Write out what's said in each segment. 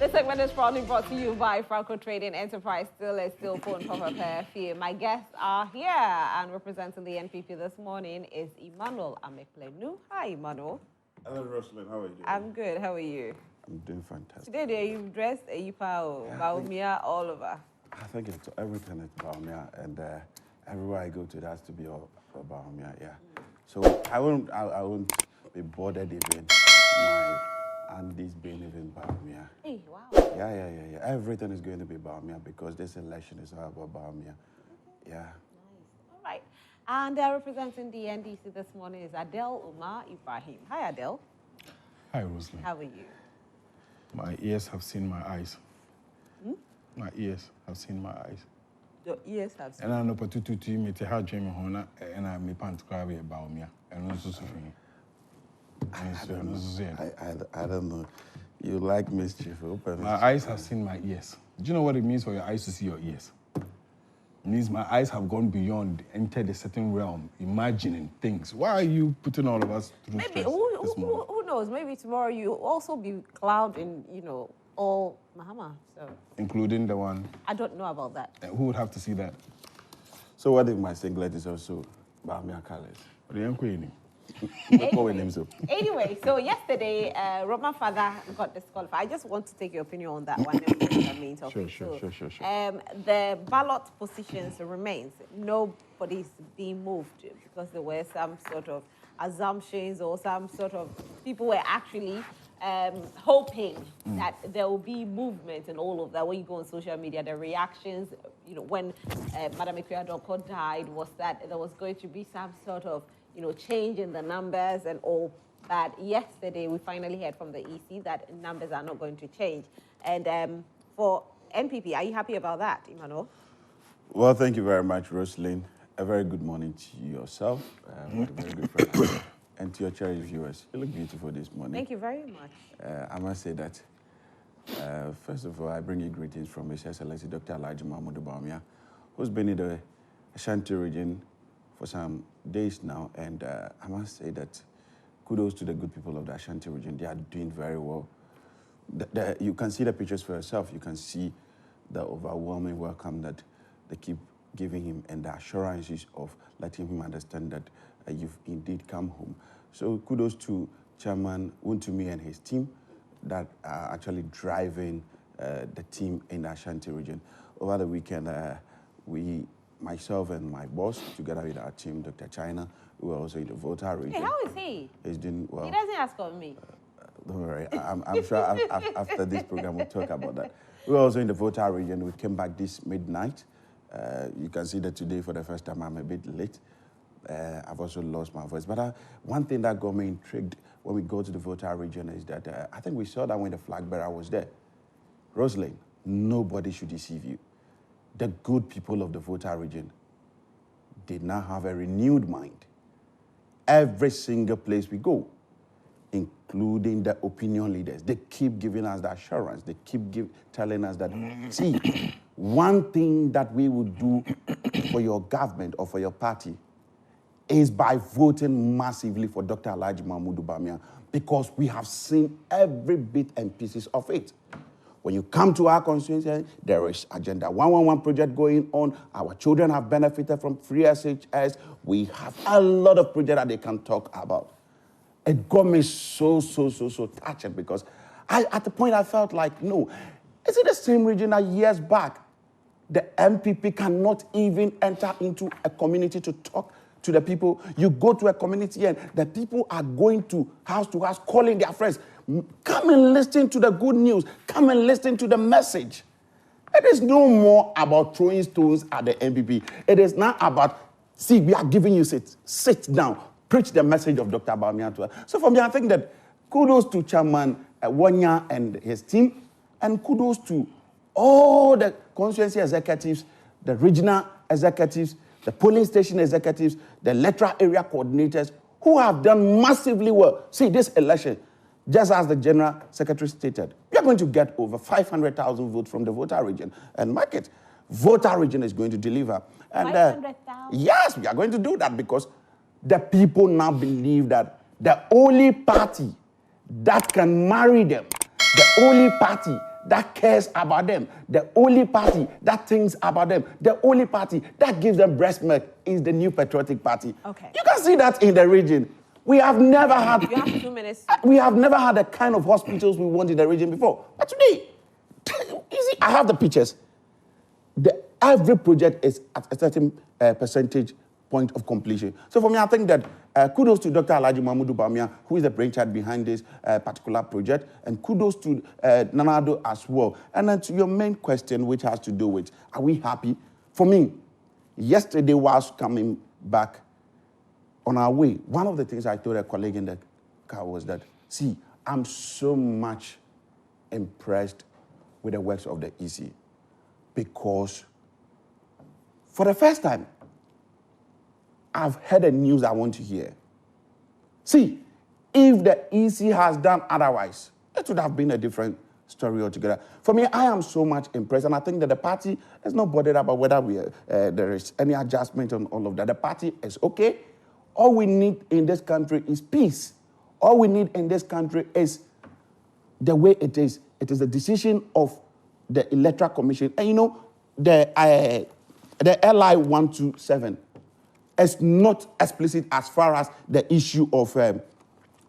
This segment is proudly brought to you by Franco Trading Enterprise. Still phone proper pair. My guests are here, and representing the NPP this morning is Emmanuel Ameklenu. Hi, Emmanuel. Hello, Rosalind. How are you doing? I'm good. How are you? I'm doing fantastic. Today, you've dressed a Yipao, Baumia, all over. I think it's everything is Baumia, and everywhere I go to, there has to be all Baumia. Yeah. So I won't be bothered even my Andy's being even Baumia. Hey, wow. Yeah. Everything is going to be Baumia because this election is all about Baumia. Yeah. Nice. All right. And representing the NDC this morning is Adele Umar Ibrahim. Hi, Adele. Hi, Rosalind. How are you? My ears have seen my eyes. My ears have seen my eyes. Your ears have seen. And I know to me to how Jamie Hona and I may pant crabby about me. And also I don't know. You like mischief. Open my eyes have seen my ears. Do you know what it means for your eyes to see your ears? It means my eyes have gone beyond, entered a certain realm, imagining things. Why are you putting all of us through Maybe, stress this who morning? knows? Maybe tomorrow you also be clouding, all Mahama. So Including the one. I don't know about that. Who would have to see that? So what if my singlet is also Baumia colors? The Queen. Anyway, so yesterday, Roman Father got disqualified. I just want to take your opinion on that one. Sure. The ballot positions remains. Nobody's being moved because there were some sort of assumptions or some sort of people were actually hoping that there will be movement and all of that. When you go on social media, the reactions, when Madam Ikuya-Doko died, was that there was going to be some sort of change in the numbers and all that. Yesterday, we finally heard from the EC that numbers are not going to change. And for NPP, are you happy about that, Emmanuel? Well, thank you very much, Rosalind. A very good morning to yourself, a very good friend, and to your cherished viewers. You look beautiful this morning. Thank you very much. I must say that, first of all, I bring you greetings from His Excellency Dr. Elijah Mahmoud Baumia, who's been in the Ashanti region for some days now, and I must say that kudos to the good people of the Ashanti region. They are doing very well. You can see the pictures for yourself. You can see the overwhelming welcome that they keep giving him and the assurances of letting him understand that you've indeed come home. So kudos to Chairman Wuntumi and his team that are actually driving the team in the Ashanti region. Over the weekend, myself and my boss, together with our team, Dr. China, we were also in the Volta region. Hey, how is he? He's doing well. He doesn't ask for me. Don't worry. I'm sure after this program we'll talk about that. We were also in the Volta region. We came back this midnight. You can see that today, for the first time, I'm a bit late. I've also lost my voice. But one thing that got me intrigued when we go to the Volta region is that I think we saw that when the flag bearer was there. Rosalind, nobody should deceive you. The good people of the Volta region did not have a renewed mind. Every single place we go, including the opinion leaders, they keep giving us the assurance. They keep telling us that, see, one thing that we would do for your government or for your party is by voting massively for Dr. Elijah Mahmoud Baumia, because we have seen every bit and pieces of it. When you come to our constituency, there is Agenda 111 project going on. Our children have benefited from free SHS. We have a lot of projects that they can talk about. It got me so touched because at the point I felt like, no, is it the same region that years back, the MPP cannot even enter into a community to talk to the people? You go to a community and the people are going to house calling their friends. Come and listen to the good news. Come and listen to the message. It is no more about throwing stones at the MPP. It is not about, see, we are giving you sit down, preach the message of Dr. Baumia to us. So for me, I think that kudos to Chairman Wanya and his team, and kudos to all the constituency executives, the regional executives, the polling station executives, the electoral area coordinators, who have done massively well. See, this election, just as the General Secretary stated, we are going to get over 500,000 votes from the Volta region. And mark it, Volta region is going to deliver. And 500,000? Yes, we are going to do that because the people now believe that the only party that can marry them, the only party that cares about them, the only party that thinks about them, the only party that gives them breast milk is the New Patriotic Party. Okay. You can see that in the region. We have never had... You have 2 minutes. We have never had the kind of hospitals we want in the region before. But today, you see, I have the pictures. Every project is at a certain percentage point of completion. So for me, I think that kudos to Dr. Alhaji Mahmoud Bawumia, who is the brainchild behind this particular project, and kudos to Nana Addo as well. And then to your main question, which has to do with, are we happy? For me, yesterday whilst coming back on our way, one of the things I told a colleague in the car was that, see, I'm so much impressed with the works of the EC because for the first time, I've heard the news I want to hear. See, if the EC has done otherwise, it would have been a different story altogether. For me, I am so much impressed, and I think that the party is not bothered about whether there is any adjustment on all of that. The party is okay. All we need in this country is peace. All we need in this country is the way it is. It is a decision of the Electoral Commission. And you know, the LI 127 is not explicit as far as the issue of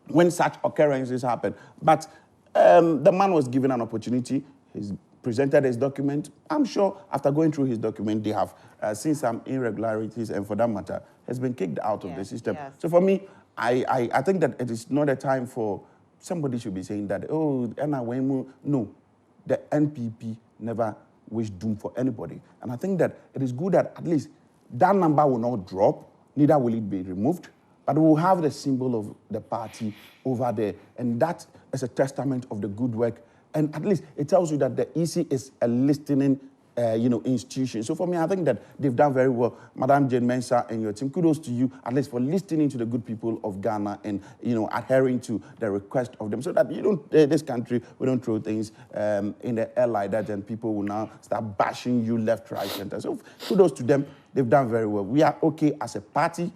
when such occurrences happen. But the man was given an opportunity. He's presented his document. I'm sure after going through his document, they have seen some irregularities, and for that matter, has been kicked out of the system. Yes. So for me, I think that it is not a time for somebody should be saying that, oh, no, the NPP never wished doom for anybody. And I think that it is good that at least that number will not drop, neither will it be removed, but we'll have the symbol of the party over there. And that is a testament of the good work. And at least it tells you that the EC is a listening institution. So for me, I think that they've done very well. Madam Jane Mensah and your team, kudos to you, at least for listening to the good people of Ghana and, adhering to the request of them so that this country, we don't throw things in the air like that and people will now start bashing you left, right, center. So kudos to them. They've done very well. We are okay as a party.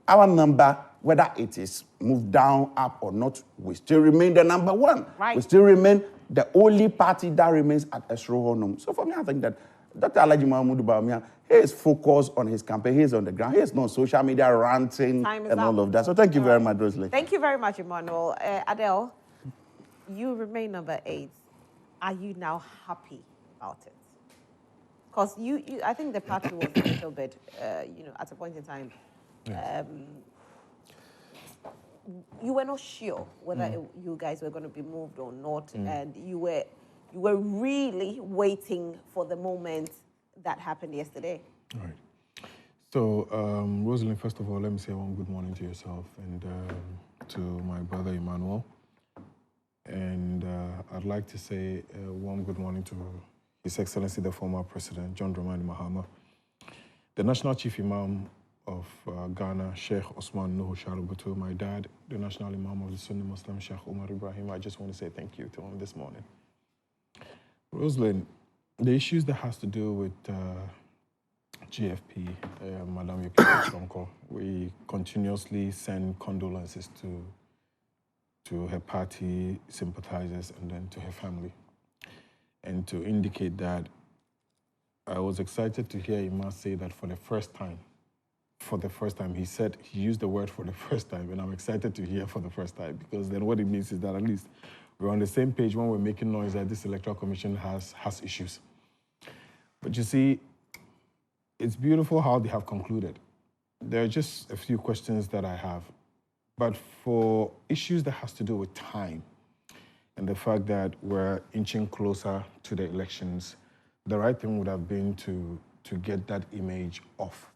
Our number, whether it is moved down, up or not, we still remain the number one. Right. We still remain the only party that remains at Esrohonum. So for me, I think that Dr. Alhaji Mahmoud Bawumia, he is focused on his campaign. He is on the ground. He is not on social media ranting and all of that. So thank you very much, Rosalie. Thank you very much, Emmanuel. Adele, you remain number 8. Are you now happy about it? Because I think the party was a little bit, at a point in time, yes. You were not sure whether you guys were going to be moved or not, and you were really waiting for the moment that happened yesterday. All right. So, Rosalind, first of all, let me say one good morning to yourself and to my brother Emmanuel. And I'd like to say a warm good morning to His Excellency, the former President, John Dramani Mahama, the National Chief Imam of Ghana, Sheikh Osman Nuhu Sharubutu, my dad, the National Imam of the Sunni Muslim, Sheikh Umar Ibrahim. I just want to say thank you to him this morning. Rosalind, the issues that has to do with GFP, Madam Yokiko, we continuously send condolences to her party sympathizers and then to her family. And to indicate that I was excited to hear Imam say that for the first time, he said, he used the word for the first time, and I'm excited to hear for the first time, because then what it means is that at least we're on the same page when we're making noise that this Electoral Commission has issues. But you see, it's beautiful how they have concluded. There are just a few questions that I have. But for issues that has to do with time and the fact that we're inching closer to the elections, the right thing would have been to get that image off.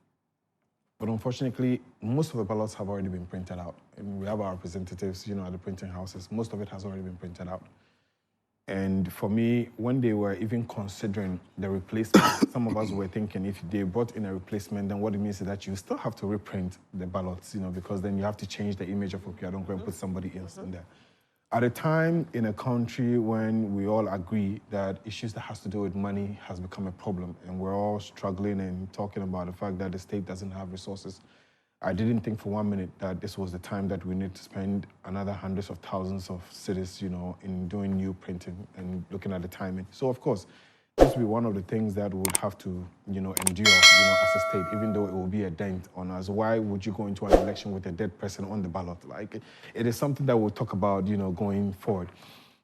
But unfortunately, most of the ballots have already been printed out. And we have our representatives, at the printing houses. Most of it has already been printed out. And for me, when they were even considering the replacement, some of us were thinking if they brought in a replacement, then what it means is that you still have to reprint the ballots, because then you have to change the image of Okiadonko and put somebody else in there. At a time in a country when we all agree that issues that has to do with money has become a problem, and we're all struggling and talking about the fact that the state doesn't have resources, I didn't think for 1 minute that this was the time that we need to spend another hundreds of thousands of cities, in doing new printing and looking at the timing. So of course, this will be one of the things that we'll have to, endure, as a state, even though it will be a dent on us. Why would you go into an election with a dead person on the ballot? Like, it is something that we'll talk about, going forward.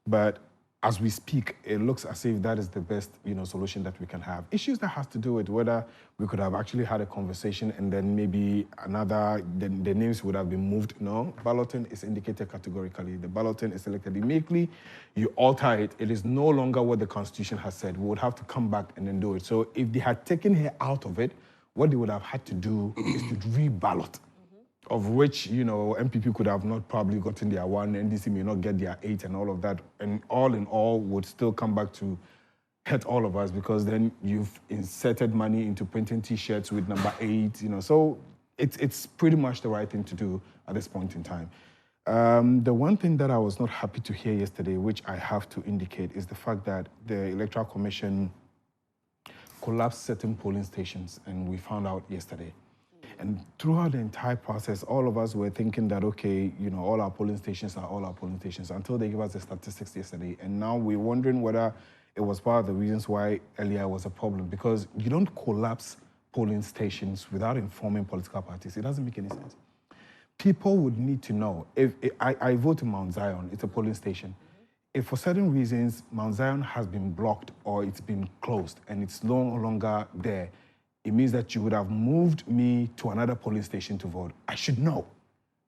But as we speak, it looks as if that is the best, solution that we can have. Issues that has to do with whether we could have actually had a conversation and then maybe the names would have been moved. No, balloting is indicated categorically. The balloting is selected immediately. You alter it. It is no longer what the Constitution has said. We would have to come back and then do it. So if they had taken her out of it, what they would have had to do is to re-ballot. Of which, MPP could have not probably gotten their 1, NDC may not get their 8 and all of that. And all in all would still come back to hurt all of us because then you've inserted money into printing T-shirts with number 8, So it's pretty much the right thing to do at this point in time. The one thing that I was not happy to hear yesterday, which I have to indicate, is the fact that the Electoral Commission collapsed certain polling stations, and we found out yesterday. And throughout the entire process, all of us were thinking that, okay, all our polling stations are all our polling stations until they gave us the statistics yesterday. And now we're wondering whether it was part of the reasons why earlier was a problem, because you don't collapse polling stations without informing political parties. It doesn't make any sense. People would need to know. If I vote in Mount Zion, it's a polling station. If for certain reasons Mount Zion has been blocked or it's been closed and it's no longer there, it means that you would have moved me to another polling station to vote. I should know.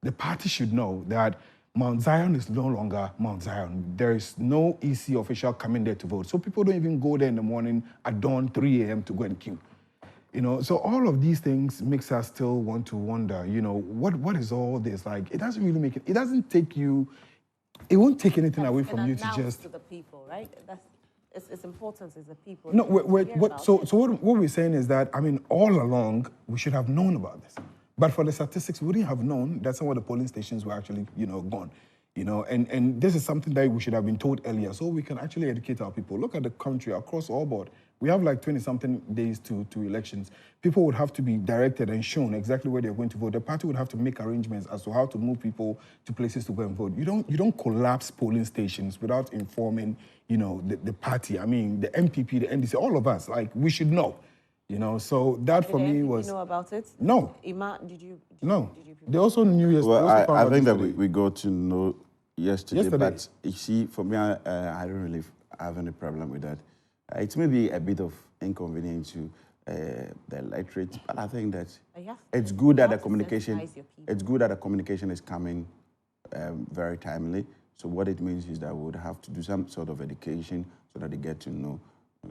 The party should know that Mount Zion is no longer Mount Zion. There is no EC official coming there to vote. So people don't even go there in the morning at dawn, 3 a.m. to go and queue. So all of these things makes us still want to wonder, what is all this? Like, it doesn't really make it doesn't take you, it won't take anything away from you to just... to the people, right? It's important as the people. No, so what we're saying is that, all along, we should have known about this. But for the statistics, we wouldn't have known that some of the polling stations were actually, gone. And this is something that we should have been told earlier, so we can actually educate our people. Look at the country across all board. We have like 20-something days to elections. People would have to be directed and shown exactly where they're going to vote. The party would have to make arrangements as to how to move people to places to go and vote. You don't collapse polling stations without informing, the party. The MPP, the NDC, all of us. Like, we should know. So that for me was... Did you know about it? No. Ima, did you? No. They also knew yesterday. Well, I think that we got to know yesterday. But you see, for me, I don't really have any problem with that. It may be a bit of inconvenience to the electorate, but I think that it's good that the communication. It's good that the communication is coming very timely. So what it means is that we would have to do some sort of education so that they get to know.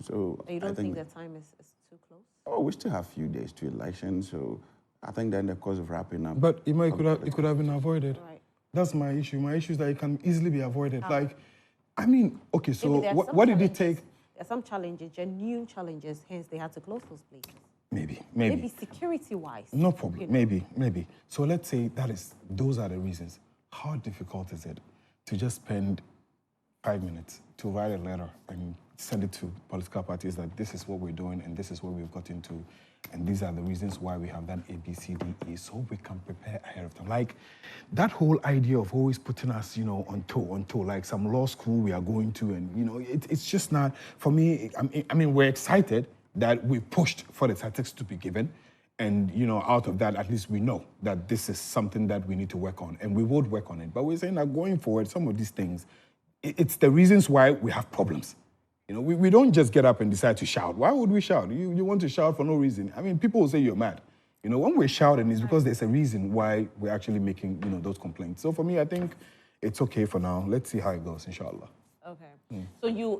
So you don't think the time is too close? Oh, we still have a few days to election, so I think that in the course of wrapping up. But it could have been avoided. Right. That's my issue. My issue is that it can easily be avoided. How? Like, okay, so what did it take? There are some challenges, genuine challenges, hence they had to close those places. Maybe security-wise. No problem, maybe. So let's say those are the reasons. How difficult is it to just spend 5 minutes to write a letter and send it to political parties that this is what we're doing and this is what we've got into, and these are the reasons why we have done A, B, C, D, E, so we can prepare ahead of time. Like, that whole idea of always putting us, on toe, like some law school we are going to, and, it's just not, for me, we're excited that we pushed for the statistics to be given, and, out of that, at least we know that this is something that we need to work on, and we would work on it. But we're saying that going forward, some of these things, it's the reasons why we have problems. We don't just get up and decide to shout. Why would we shout? You want to shout for no reason. People will say you're mad. When we're shouting, it's because there's a reason why we're actually making, those complaints. So for me, I think it's okay for now. Let's see how it goes, inshallah. Okay.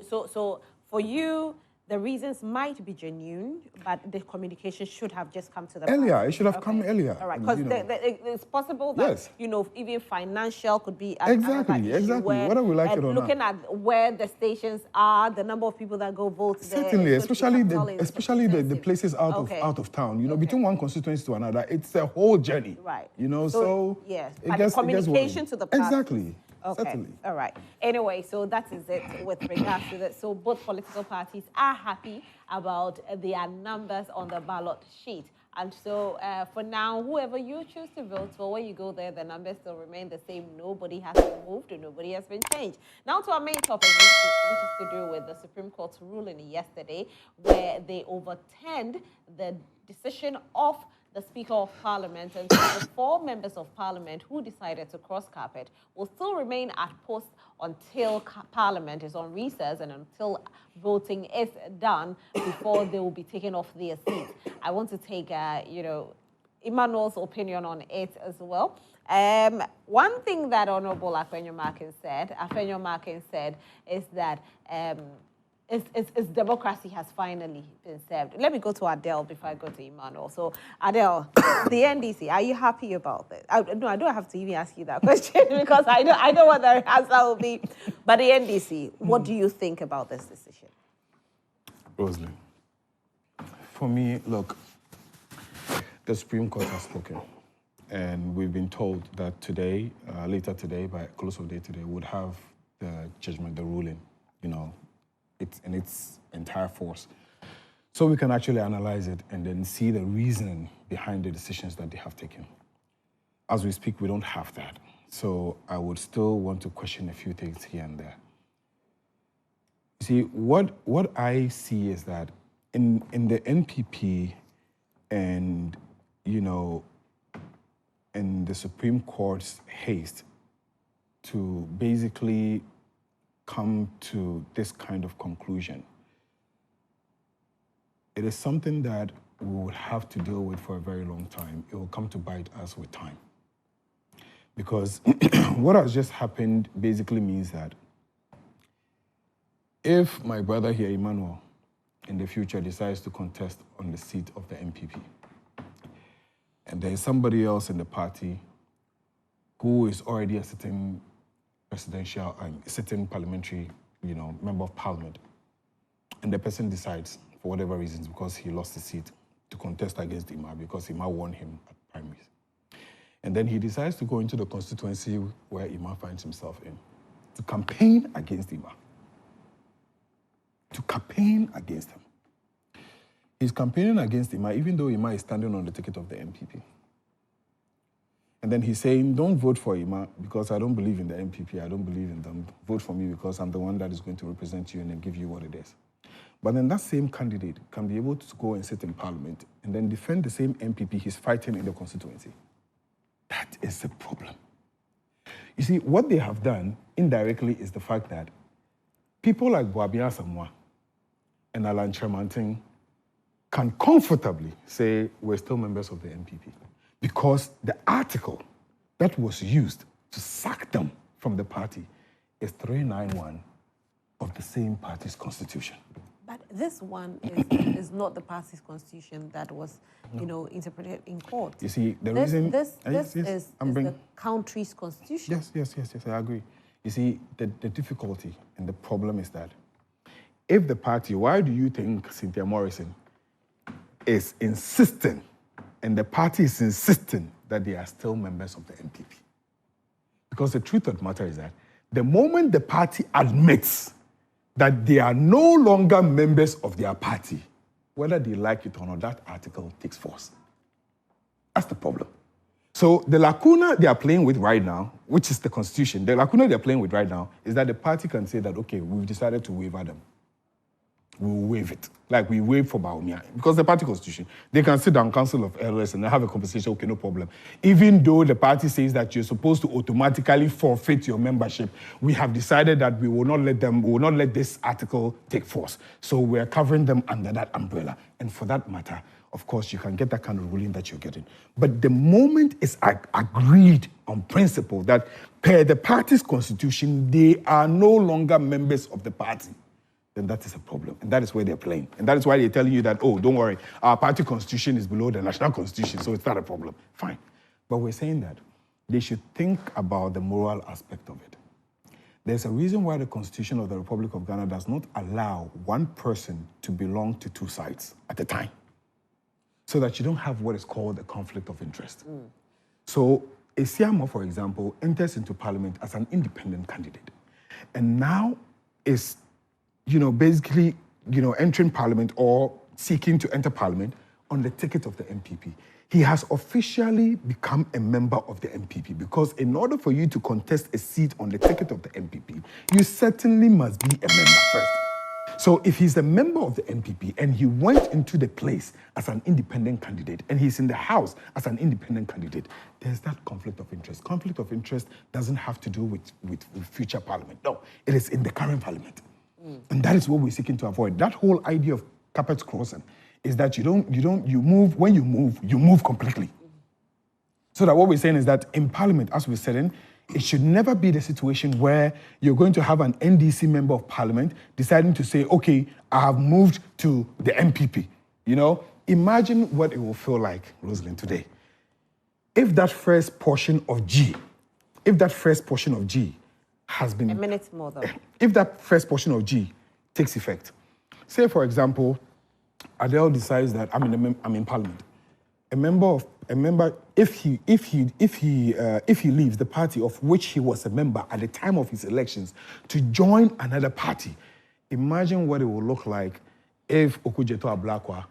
So for you, the reasons might be genuine, but the communication should have just come to the earlier. party. It should have come earlier. All right, because it's possible that even financial could be exactly. Whether we like it or not. Looking at where the stations are, the number of people that go vote there. Certainly, especially the places out of town. Between one constituency to another, it's a whole journey. Right. So yes, but communication to the party. Exactly. Okay. Certainly. All right. Anyway, so that is it with regards to that. So both political parties are happy about their numbers on the ballot sheet. And so for now, whoever you choose to vote for, when you go there, the numbers still remain the same. Nobody has been moved and nobody has been changed. Now to our main topic, which is to do with the Supreme Court's ruling yesterday, where they overturned the decision of the Speaker of Parliament, and so the 4 members of Parliament who decided to cross carpet will still remain at post until Parliament is on recess and until voting is done before they will be taken off their seats. I want to take, Emmanuel's opinion on it as well. One thing that Honorable Afenyo-Markin said is that It's democracy has finally been served. Let me go to Adele before I go to Emmanuel. So, Adele, the NDC, are you happy about this? No, I don't have to even ask you that question because I know what the answer will be. But the NDC, what do you think about this decision? Rosalie, for me, look, the Supreme Court has spoken. And we've been told that today, later today, by close of day today, would have the judgment, the ruling, it's in its entire force. So we can actually analyze it and then see the reason behind the decisions that they have taken. As we speak, we don't have that. So I would still want to question a few things here and there. You see, what I see is that in the NPP and, in the Supreme Court's haste to basically come to this kind of conclusion, it is something that we will have to deal with for a very long time. It will come to bite us with time. Because what has just happened basically means that if my brother here, Emmanuel, in the future decides to contest on the seat of the MPP, and there is somebody else in the party who is already a sitting sitting parliamentary, member of parliament, and the person decides, for whatever reasons, because he lost his seat, to contest against Ima because Ima won him at primaries. And then he decides to go into the constituency where Ima finds himself in, to campaign against Ima. To campaign against him. He's campaigning against Ima, even though Ima is standing on the ticket of the MPP. And then he's saying, don't vote for Ima because I don't believe in the MPP, I don't believe in them. Vote for me because I'm the one that is going to represent you and then give you what it is. But then that same candidate can be able to go and sit in parliament and then defend the same MPP he's fighting in the constituency. That is a problem. You see, what they have done indirectly is the fact that people like Boabia Samoa and Alan Tremantin can comfortably say we're still members of the MPP because the article that was used to sack them from the party is 391 of the same party's constitution. But this one is not the party's constitution that was, interpreted in court. You see, the reason... This is the country's constitution. Yes, I agree. You see, the difficulty and the problem is that if the party, why do you think Cynthia Morrison is insisting, and the party is insisting that they are still members of the MPP? Because the truth of the matter is that the moment the party admits that they are no longer members of their party, whether they like it or not, that article takes force. That's the problem. So the lacuna they are playing with right now, which is the constitution, the lacuna they're playing with right now is that the party can say that, okay, we've decided to waiver them. We'll waive it. Like we waive for Baumia. Because the party constitution, they can sit down, council of elders, and have a conversation, okay, no problem. Even though the party says that you're supposed to automatically forfeit your membership, we have decided that we will not let this article take force. So we're covering them under that umbrella. And for that matter, of course, you can get that kind of ruling that you're getting. But the moment it's agreed on principle that per the party's constitution, they are no longer members of the party, then that is a problem. And that is where they're playing. And that is why they're telling you that, oh, don't worry, our party constitution is below the national constitution, so it's not a problem. Fine. But we're saying that they should think about the moral aspect of it. There's a reason why the Constitution of the Republic of Ghana does not allow one person to belong to two sides at a time, so that you don't have what is called a conflict of interest. So Esiamo, for example, enters into parliament as an independent candidate. And now is, basically, entering parliament or seeking to enter parliament on the ticket of the MPP. He has officially become a member of the MPP because in order for you to contest a seat on the ticket of the MPP, you certainly must be a member first. So if he's a member of the MPP and he went into the place as an independent candidate and he's in the House as an independent candidate, there's that conflict of interest. Conflict of interest doesn't have to do with future parliament. No, it is in the current parliament. And that is what we're seeking to avoid. That whole idea of carpet crossing is that you move completely. So that what we're saying is that in parliament, as we're saying, it should never be the situation where you're going to have an NDC member of parliament deciding to say, okay, I have moved to the MPP. You know, imagine what it will feel like, Rosalind, today. If that first portion of G has been... A minute more, though. If that first portion of G takes effect, say, for example, Adele decides that I'm in parliament. A member, if he leaves the party of which he was a member at the time of his elections to join another party, imagine what it will look like if Okujeto Ablakwa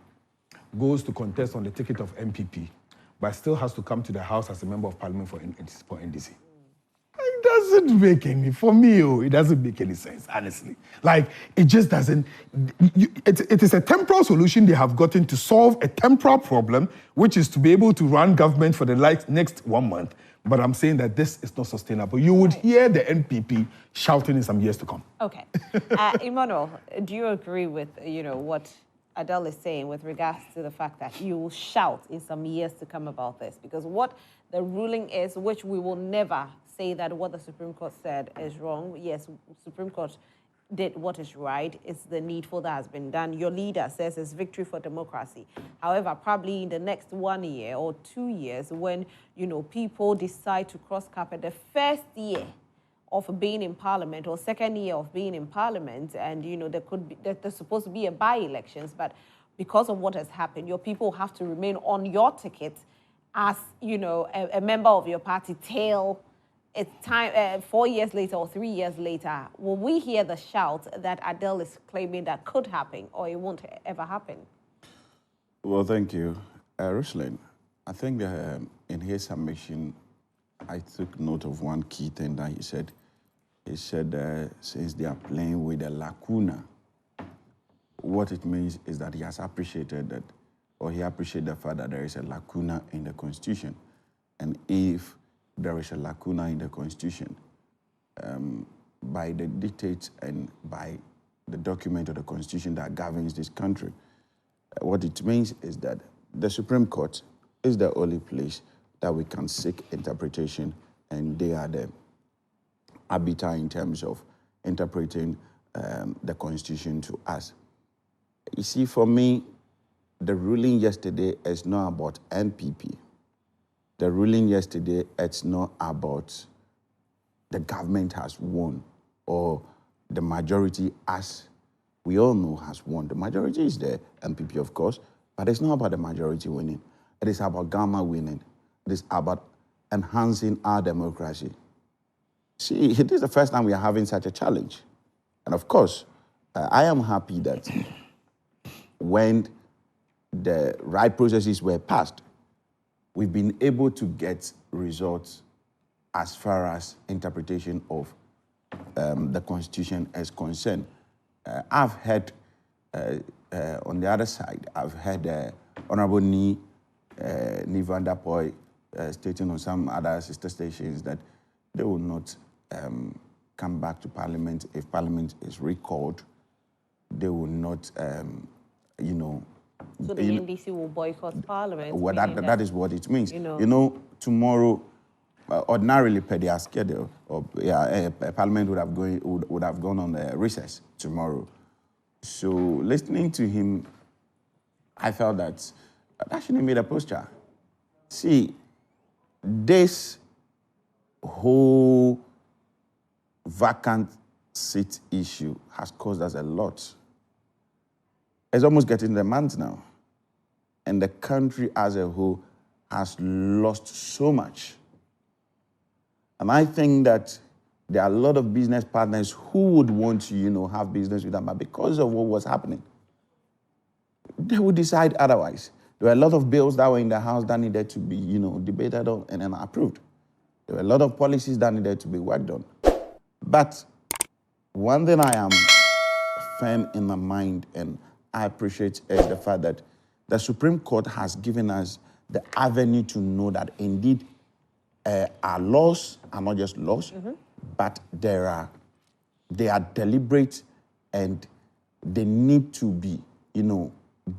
goes to contest on the ticket of MPP, but still has to come to the House as a member of parliament for NDC. It doesn't make any, for me, it doesn't make any sense, honestly. Like, it just doesn't, it is a temporal solution they have gotten to solve a temporal problem, which is to be able to run government for the next 1 month. But I'm saying that this is not sustainable. You would hear the NPP shouting in some years to come. Okay. Emmanuel, do you agree with, what Adele is saying with regards to the fact that you will shout in some years to come about this? Because what the ruling is, which we will never say that what the Supreme Court said is wrong. Yes, Supreme Court did what is right. It's the needful that has been done. Your leader says it's victory for democracy. However, probably in the next 1 year or 2 years, when, people decide to cross carpet the first year of being in parliament or second year of being in parliament, and, there's supposed to be a by-elections, but because of what has happened, your people have to remain on your ticket as, a member of your party till it's time, 4 years later or 3 years later. Will we hear the shout that Adele is claiming that could happen, or it won't ever happen? Well, thank you. Ruslan, I think in his submission, I took note of one key thing that he said. He said, since they are playing with a lacuna, what it means is that he has appreciated that, or he appreciated the fact that there is a lacuna in the Constitution. And if there is a lacuna in the Constitution, by the dictates and by the document of the Constitution that governs this country, what it means is that the Supreme Court is the only place that we can seek interpretation, and they are the arbiter in terms of interpreting the Constitution to us. You see, for me, the ruling yesterday is not about NPP. The ruling yesterday, it's not about the government has won or the majority, as we all know, has won. The majority is the NPP, of course, but it's not about the majority winning. It is about government winning. It is about enhancing our democracy. See, it is the first time we are having such a challenge. And of course, I am happy that when the right processes were passed, we've been able to get results as far as interpretation of the Constitution is concerned. I've heard, on the other side, I've heard Honorable Ni Van der Poy stating on some other sister stations that they will not come back to Parliament if Parliament is recalled. They will not, So the NDC will boycott Parliament? Well, that is what it means. Tomorrow, ordinarily per their schedule, Parliament would have gone on a recess tomorrow. So listening to him, I felt that shouldn't made a posture. See, this whole vacant seat issue has caused us a lot. It's almost getting the month now. And the country as a whole has lost so much. And I think that there are a lot of business partners who would want to, have business with them, but because of what was happening, they would decide otherwise. There were a lot of bills that were in the House that needed to be, debated on and then approved. There were a lot of policies that needed to be worked on. But one thing I am firm in my mind and I appreciate is the fact that the Supreme Court has given us the avenue to know that indeed our laws are not just laws, but they are deliberate and they need to be,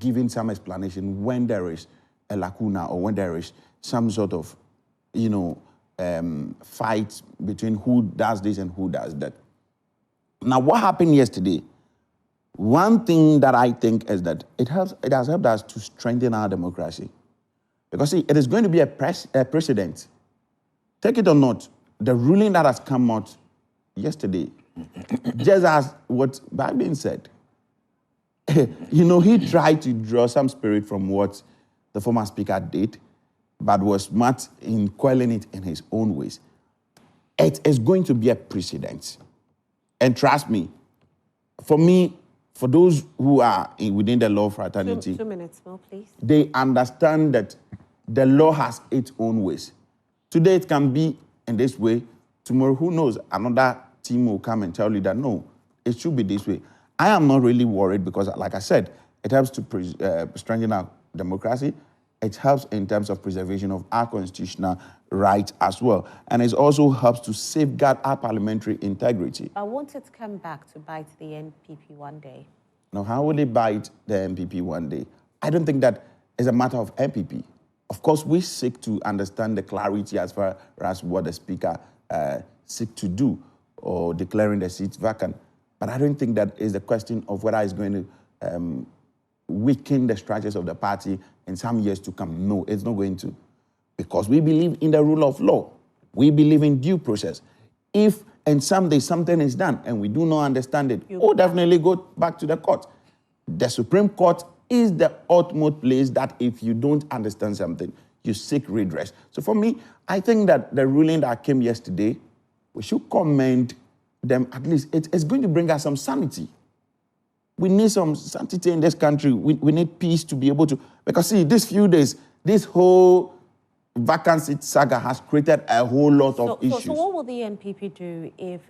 given some explanation when there is a lacuna or when there is some sort of, fight between who does this and who does that. Now, what happened yesterday? One thing that I think is that it has helped us to strengthen our democracy. Because, see, it is going to be a precedent. Take it or not, the ruling that has come out yesterday, just as what Babin said, he tried to draw some spirit from what the former speaker did, but was smart in quelling it in his own ways. It is going to be a precedent. And trust me, for me, for those who are within the law fraternity, 2 minutes more, please. They understand that the law has its own ways. Today it can be in this way. Tomorrow, who knows? Another team will come and tell you that no, it should be this way. I am not really worried because, like I said, it helps to strengthen our democracy. It helps in terms of preservation of our constitutional rights as well. And it also helps to safeguard our parliamentary integrity. I want it to come back to bite the NPP one day. Now, how will it bite the NPP one day? I don't think that is a matter of NPP. Of course, we seek to understand the clarity as far as what the speaker seek to do or declaring the seats vacant. But I don't think that is the question of whether it's going to weaken the structures of the party in some years to come. No, it's not going to. Because we believe in the rule of law. We believe in due process. If and someday something is done and we do not understand it, definitely go back to the court. The Supreme Court is the ultimate place that if you don't understand something, you seek redress. So for me, I think that the ruling that came yesterday, we should commend them. At least it's going to bring us some sanity. We need some sanctity in this country. We need peace to be able to, because see, these few days, this whole vacancy saga has created a whole lot of issues. So what will the NPP do if,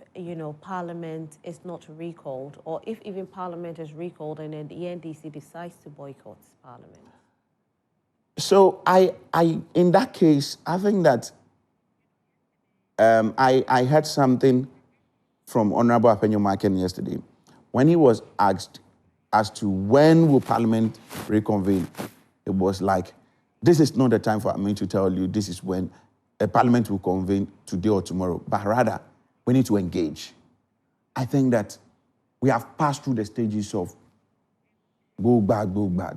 Parliament is not recalled, or if even Parliament is recalled and then the NDC decides to boycott Parliament? So I in that case, I think that I heard something from Honorable Apenyo-Marken yesterday when he was asked as to when will Parliament reconvene. It was like, this is not the time for me to tell you this is when a Parliament will convene today or tomorrow, but rather we need to engage. I think that we have passed through the stages of go back.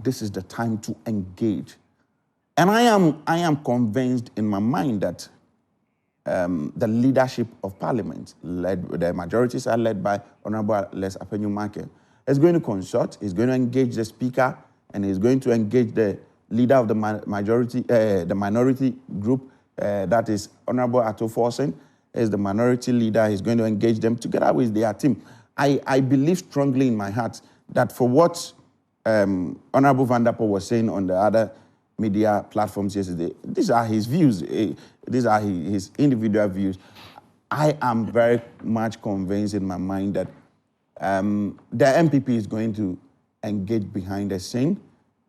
This is the time to engage. And I am convinced in my mind that the leadership of Parliament, the majorities are led by Honorable Les Apenyo-Marken, is going to consult, is going to engage the Speaker, and is going to engage the leader of the minority group, that is Honorable Ato Forsen, is the minority leader. He's going to engage them together with their team. I believe strongly in my heart that for what Honorable Van der Poel was saying on the other media platforms yesterday, these are his views. These are his individual views. I am very much convinced in my mind that the MPP is going to engage behind the scene.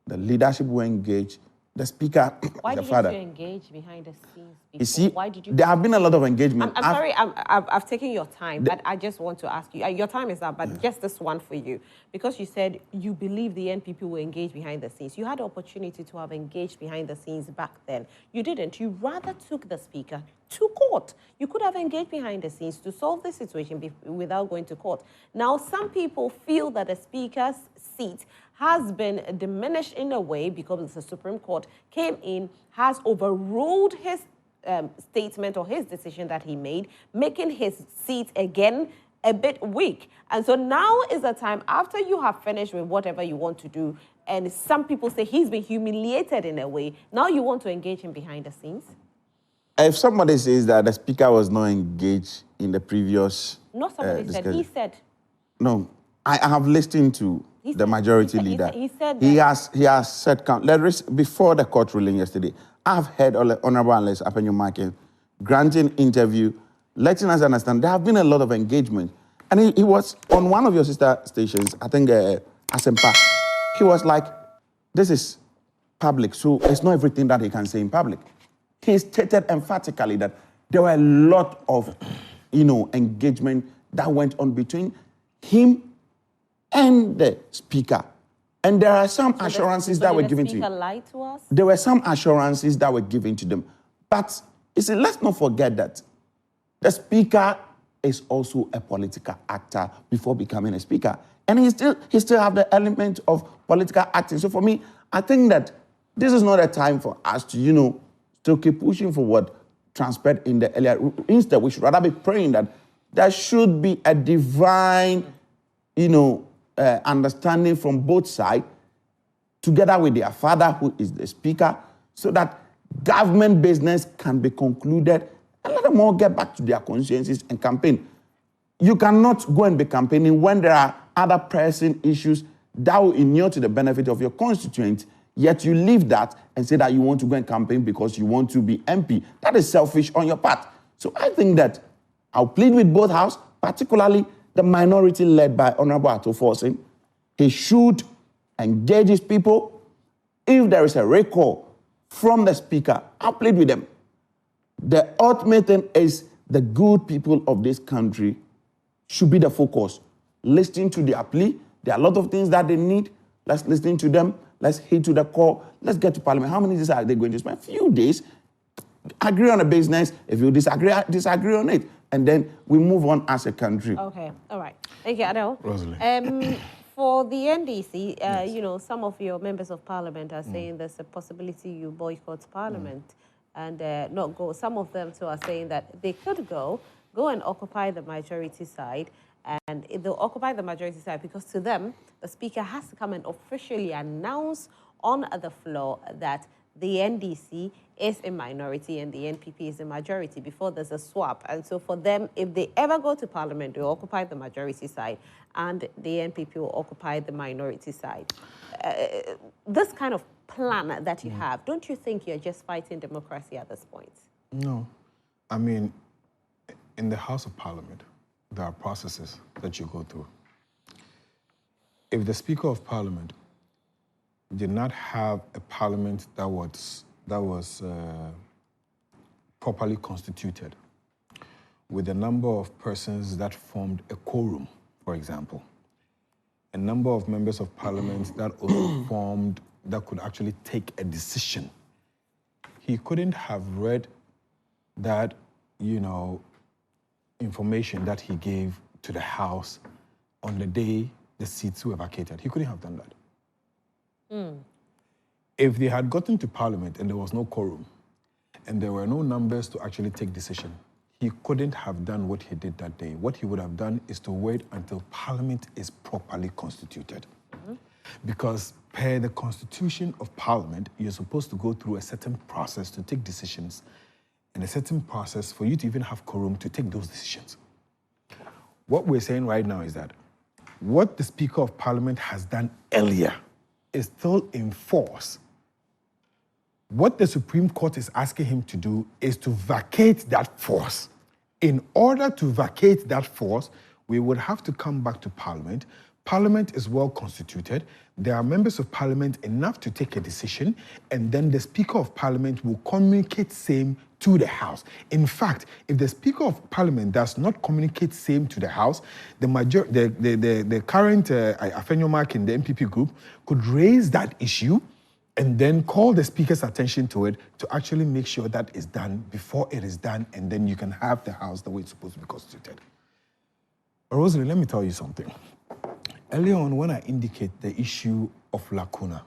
The leadership will engage. The Speaker, Why the did father. you engage behind the scenes before? You see, Why did you? there have been a lot of engagement. I'm sorry, I've taken your time, but I just want to ask you, your time is up, but just this one for you. Because you said you believe the NPP will engage behind the scenes. You had the opportunity to have engaged behind the scenes back then. You didn't. You rather took the Speaker to court. You could have engaged behind the scenes to solve the situation without going to court. Now, some people feel that the Speaker's seat has been diminished in a way because the Supreme Court came in, has overruled his statement or his decision that he made, making his seat again a bit weak. And so now is the time, after you have finished with whatever you want to do, and some people say he's been humiliated in a way, now you want to engage him behind the scenes? If somebody says that the Speaker was not engaged in the previous Not somebody said, he said. No, I have listened to the majority leader. He has said, before the court ruling yesterday, I've heard Honorable Analyst Apenyo granting interview, letting us understand there have been a lot of engagement. And he was on one of your sister stations, I think Asempa. He was like, this is public, so it's not everything that he can say in public. He stated emphatically that there were a lot of, engagement that went on between him and the speaker. And there are some assurances that were given to him. Lied to us? There were some assurances that were given to them. But you see, let's not forget that the speaker is also a political actor before becoming a speaker. And he still have the element of political acting. So for me, I think that this is not a time for us to, still keep pushing for what transpired in the earlier. Instead, we should rather be praying that there should be a divine, understanding from both sides, together with their father, who is the speaker, so that government business can be concluded and let them all get back to their consciences and campaign. You cannot go and be campaigning when there are other pressing issues that will inure to the benefit of your constituents, yet you leave that and say that you want to go and campaign because you want to be MP. That is selfish on your part. So I think that I'll plead with both houses, particularly the minority led by Honorable Ato Forson. He should engage his people. If there is a recall from the speaker, I'll plead with them. The ultimate thing is the good people of this country should be the focus. Listening to their plea. There are a lot of things that they need. Let's listen to them. Let's heed to the call. Let's get to Parliament. How many days are they going to spend? A few days. Agree on a business. If you disagree on it. And then we move on as a country. Okay. All right. Thank you, Adele. Rosalie. For the NDC, yes. Some of your members of Parliament are saying there's a possibility you boycott Parliament and not go. Some of them too are saying that they could go and occupy the majority side. And they'll occupy the majority side because to them, the speaker has to come and officially announce on the floor that the NDC is a minority and the NPP is a majority before there's a swap. And so for them, if they ever go to Parliament, they'll occupy the majority side and the NPP will occupy the minority side. This kind of plan that you have, don't you think you're just fighting democracy at this point? No. I mean, in the House of Parliament, there are processes that you go through. If the Speaker of Parliament did not have a parliament that was properly constituted, with a number of persons that formed a quorum, for example, a number of members of parliament that also formed, that could actually take a decision, he couldn't have read that, information that he gave to the House on the day the seats were vacated. He couldn't have done that. If they had gotten to Parliament and there was no quorum and there were no numbers to actually take decision, he couldn't have done what he did that day. What he would have done is to wait until Parliament is properly constituted. Because per the Constitution of Parliament, you're supposed to go through a certain process to take decisions and a certain process for you to even have quorum to take those decisions. What we're saying right now is that what the Speaker of Parliament has done earlier is still in force. What the Supreme Court is asking him to do is to vacate that force. In order to vacate that force, we would have to come back to Parliament. Parliament is well constituted. There are members of Parliament enough to take a decision, and then the Speaker of Parliament will communicate same to the House. In fact, if the Speaker of Parliament does not communicate same to the House, the current Afenyo Mark in the MPP group could raise that issue and then call the Speaker's attention to it to actually make sure that is done before it is done, and then you can have the House the way it's supposed to be constituted. Rosalie, let me tell you something. Earlier on, when I indicate the issue of lacuna,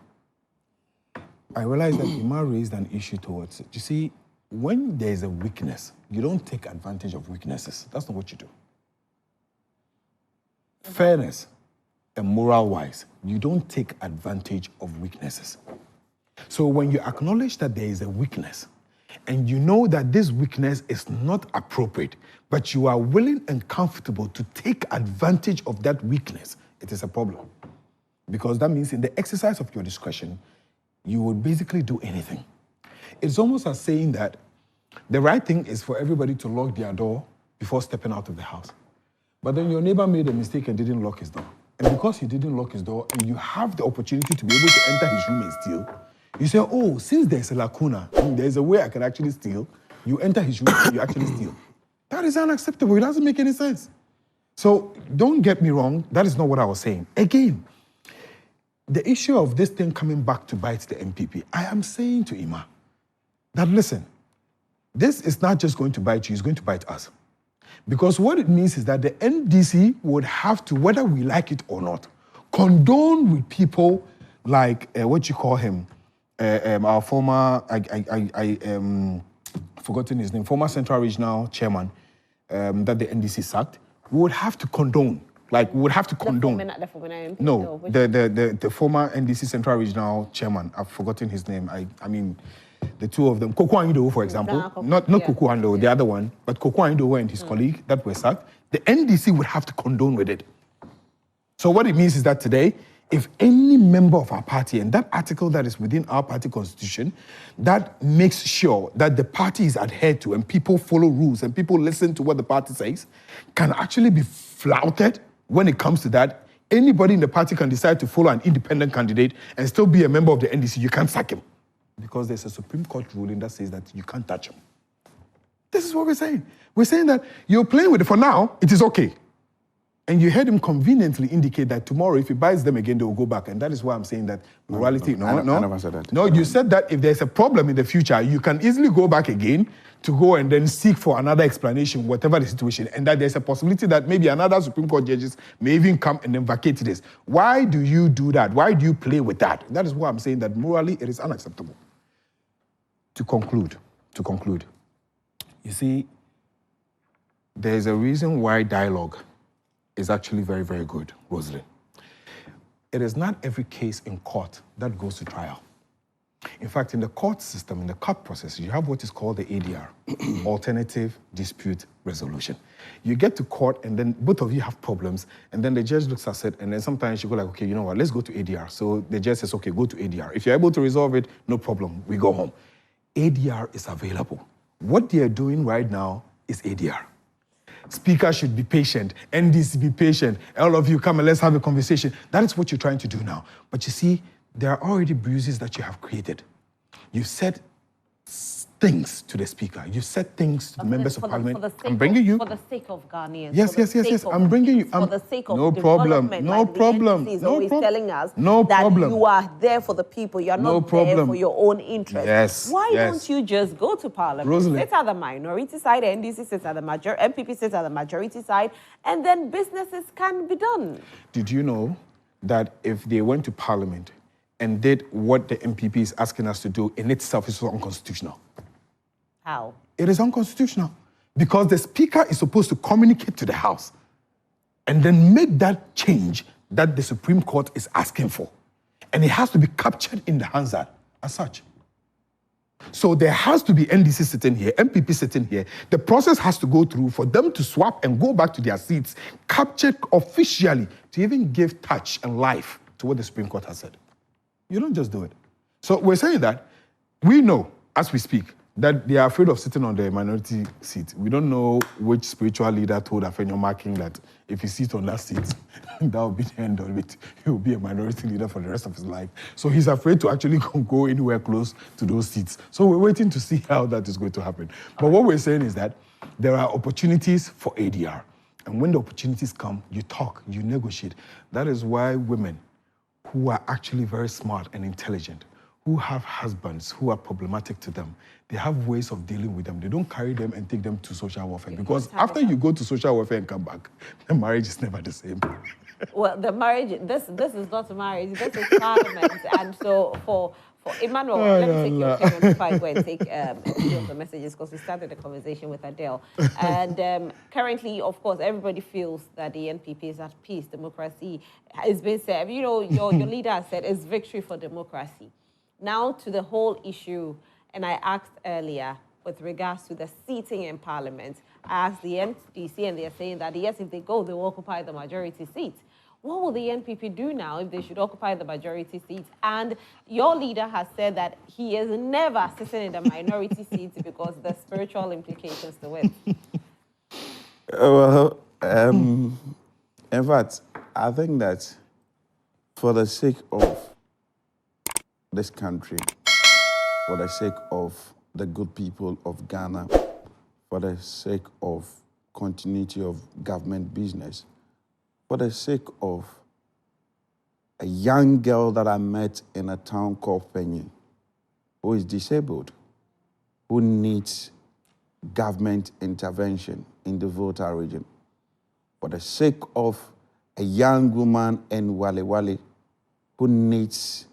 I realized that Ima raised an issue towards it. You see, when there is a weakness, you don't take advantage of weaknesses. That's not what you do. Fairness and moral-wise, you don't take advantage of weaknesses. So when you acknowledge that there is a weakness, and you know that this weakness is not appropriate, but you are willing and comfortable to take advantage of that weakness, it is a problem. Because that means in the exercise of your discretion, you would basically do anything. It's almost as saying that the right thing is for everybody to lock their door before stepping out of the house. But then your neighbor made a mistake and didn't lock his door. And because he didn't lock his door and you have the opportunity to be able to enter his room and steal, you say, oh, since there's a lacuna, there's a way I can actually steal, you enter his room and you actually steal. That is unacceptable. It doesn't make any sense. So don't get me wrong, that is not what I was saying. Again, the issue of this thing coming back to bite the MPP, I am saying to Ima that, listen, this is not just going to bite you, it's going to bite us. Because what it means is that the NDC would have to, whether we like it or not, condone with people like, what you call him, our former, forgotten his name, former Central Regional Chairman that the NDC sacked. We would have to condone, like we would have to condone. The former MP, no, the former NDC Central Regional Chairman, I've forgotten his name. I mean, the two of them, Koko Ando, for example, not Koko Ando, the other one, but Koko Ando and his colleague that were sacked, the NDC would have to condone with it. So what it means is that today, if any member of our party, and that article that is within our party constitution, that makes sure that the party is adhered to and people follow rules and people listen to what the party says, can actually be flouted when it comes to that. Anybody in the party can decide to follow an independent candidate and still be a member of the NDC. You can't sack him. Because there's a Supreme Court ruling that says that you can't touch him. This is what we're saying. We're saying that you're playing with it. For now, it is okay. And you heard him conveniently indicate that tomorrow, if he buys them again, they will go back. And that is why I'm saying that morality... I never said that. No, you said that if there's a problem in the future, you can easily go back again to go and then seek for another explanation, whatever the situation, and that there's a possibility that maybe another Supreme Court judges may even come and then vacate this. Why do you do that? Why do you play with that? That is why I'm saying that morally it is unacceptable. To conclude, you see, there's a reason why dialogue is actually very, very good, Rosalind. It is not every case in court that goes to trial. In fact, in the court system, in the court process, you have what is called the ADR, Alternative Dispute Resolution. You get to court and then both of you have problems and then the judge looks at it and then sometimes you go like, okay, you know what, let's go to ADR. So the judge says, okay, go to ADR. If you're able to resolve it, no problem, we go home. ADR is available. What they are doing right now is ADR. Speaker should be patient, NDC be patient, all of you come and let's have a conversation. That is what you're trying to do now. But you see, there are already bruises that you have created. You've said things to the speaker. You said things to the members of parliament. I'm bringing you. For the sake of Ghanaians. Yes. I'm bringing you. For the sake of no problem. No problem. The NDC is No always problem. telling us No that problem. you are there for the people. You are No not problem. there for your own interest. Yes. Why yes. don't you just go to parliament, Rosalind. sit at the minority side, NDC sits at the MPP sits at the majority side, and then businesses can be done? Did you know that if they went to parliament and did what the MPP is asking us to do, in itself is unconstitutional? How? It is unconstitutional because the speaker is supposed to communicate to the House and then make that change that the Supreme Court is asking for. And it has to be captured in the Hansard as such. So there has to be NDC sitting here, MPP sitting here. The process has to go through for them to swap and go back to their seats, captured officially to even give touch and life to what the Supreme Court has said. You don't just do it. So we're saying that we know, as we speak, that they are afraid of sitting on the minority seat. We don't know which spiritual leader told Afenyo Marking that if he sits on that seat, that will be the end of it. He will be a minority leader for the rest of his life. So he's afraid to actually go anywhere close to those seats. So we're waiting to see how that is going to happen. But what we're saying is that there are opportunities for ADR. And when the opportunities come, you talk, you negotiate. That is why women who are actually very smart and intelligent, who have husbands who are problematic to them, they have ways of dealing with them. They don't carry them and take them to social welfare. Because after you go to social welfare and come back, the marriage is never the same. Well, the marriage, this is not marriage, this is parliament. And so for Emmanuel, let me take your opinion before I go and take a few of the messages, because we started the conversation with Adele. And currently, of course, everybody feels that the NPP is at peace. Democracy has been said. You know, your leader has said it's victory for democracy. Now to the whole issue And I asked earlier, with regards to the seating in Parliament, I asked the NDC, and they're saying that, yes, if they go, they will occupy the majority seat. What will the NPP do now if they should occupy the majority seat? And your leader has said that he is never sitting in the minority seat because the spiritual implications to it. Well, in fact, I think that for the sake of this country, for the sake of the good people of Ghana, for the sake of continuity of government business, for the sake of a young girl that I met in a town called Penny, who is disabled, who needs government intervention in the Volta region, for the sake of a young woman in Wale Wale who needs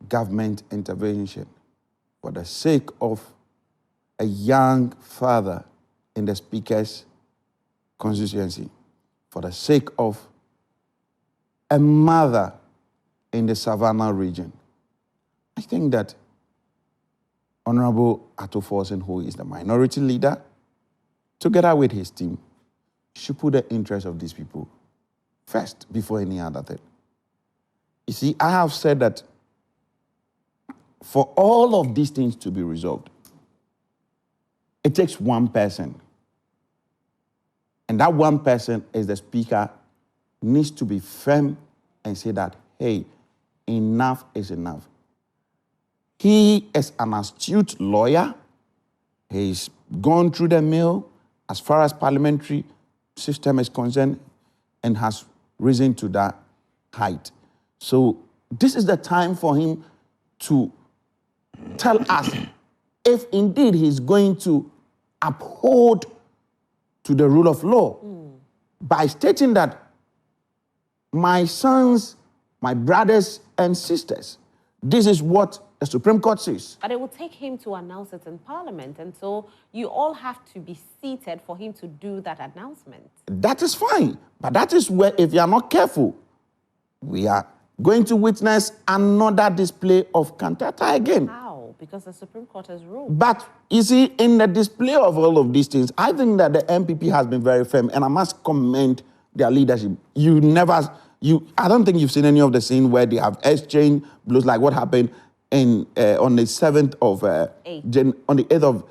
government intervention, for the sake of a young father in the Speaker's constituency, for the sake of a mother in the Savannah region. I think that Honorable Ato Forson, who is the minority leader, together with his team, should put the interests of these people first before any other thing. You see, I have said that for all of these things to be resolved, it takes one person. And that one person is the Speaker, needs to be firm and say that, hey, enough is enough. He is an astute lawyer. He's gone through the mill as far as parliamentary system is concerned and has risen to that height. So this is the time for him to tell us if indeed he's going to uphold to the rule of law by stating that my sons, my brothers and sisters, this is what the Supreme Court says. But it will take him to announce it in Parliament, and so you all have to be seated for him to do that announcement. That is fine, but that is where, if you are not careful, we are going to witness another display of cantata again. How? Because the Supreme Court has ruled. But you see, in the display of all of these things, I think that the MPP has been very firm, and I must commend their leadership. I don't think you've seen any of the scene where they have exchanged blows like what happened on the 7th of on the 8th of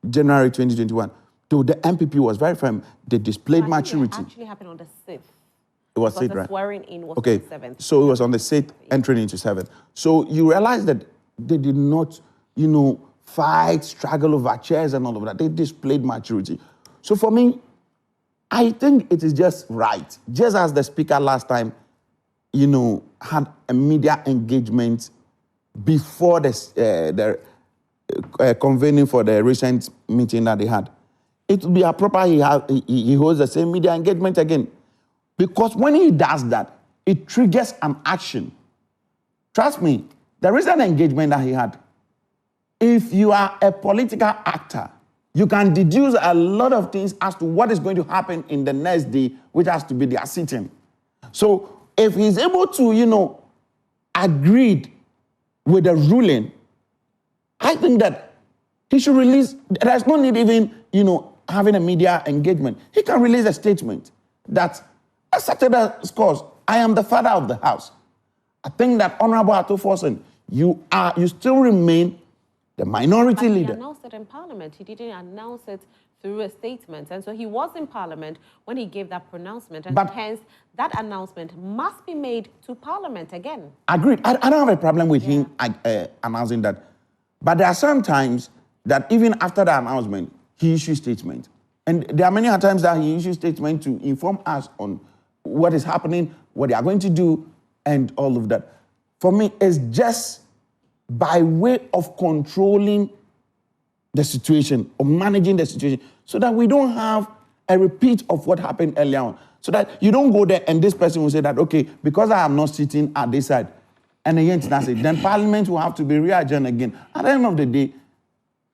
January 2021. So the MPP was very firm. They displayed maturity. It actually happened on the 6th. It was 6th, the right? swearing in was okay. on the 7th. So it was on the 6th, entering into 7th. So you realize that they did not, fight, struggle over chairs and all of that. They displayed maturity. So for me, I think it is just right. Just as the Speaker last time, had a media engagement before the convening for the recent meeting that they had. It would be appropriate he holds the same media engagement again. Because when he does that, it triggers an action. Trust me, the recent engagement that he had, if you are a political actor, you can deduce a lot of things as to what is going to happen in the next day, which has to be their sitting. So if he's able to, agree with the ruling, I think that he should release, there's no need even, having a media engagement. He can release a statement that, as such a scores, I am the father of the house. I think that Honorable Ato Forson, you still remain the minority leader. He announced it in Parliament. He didn't announce it through a statement. And so he was in Parliament when he gave that pronouncement. And hence, that announcement must be made to Parliament again. Agreed. I don't have a problem with him announcing that. But there are some times that even after the announcement, he issues statements. And there are many times that he issues statements to inform us on what is happening, what they are going to do, and all of that. For me, it's just by way of controlling the situation or managing the situation so that we don't have a repeat of what happened earlier on. So that you don't go there and this person will say that, okay, because I am not sitting at this side, and then Parliament will have to be re-adjourned again. At the end of the day,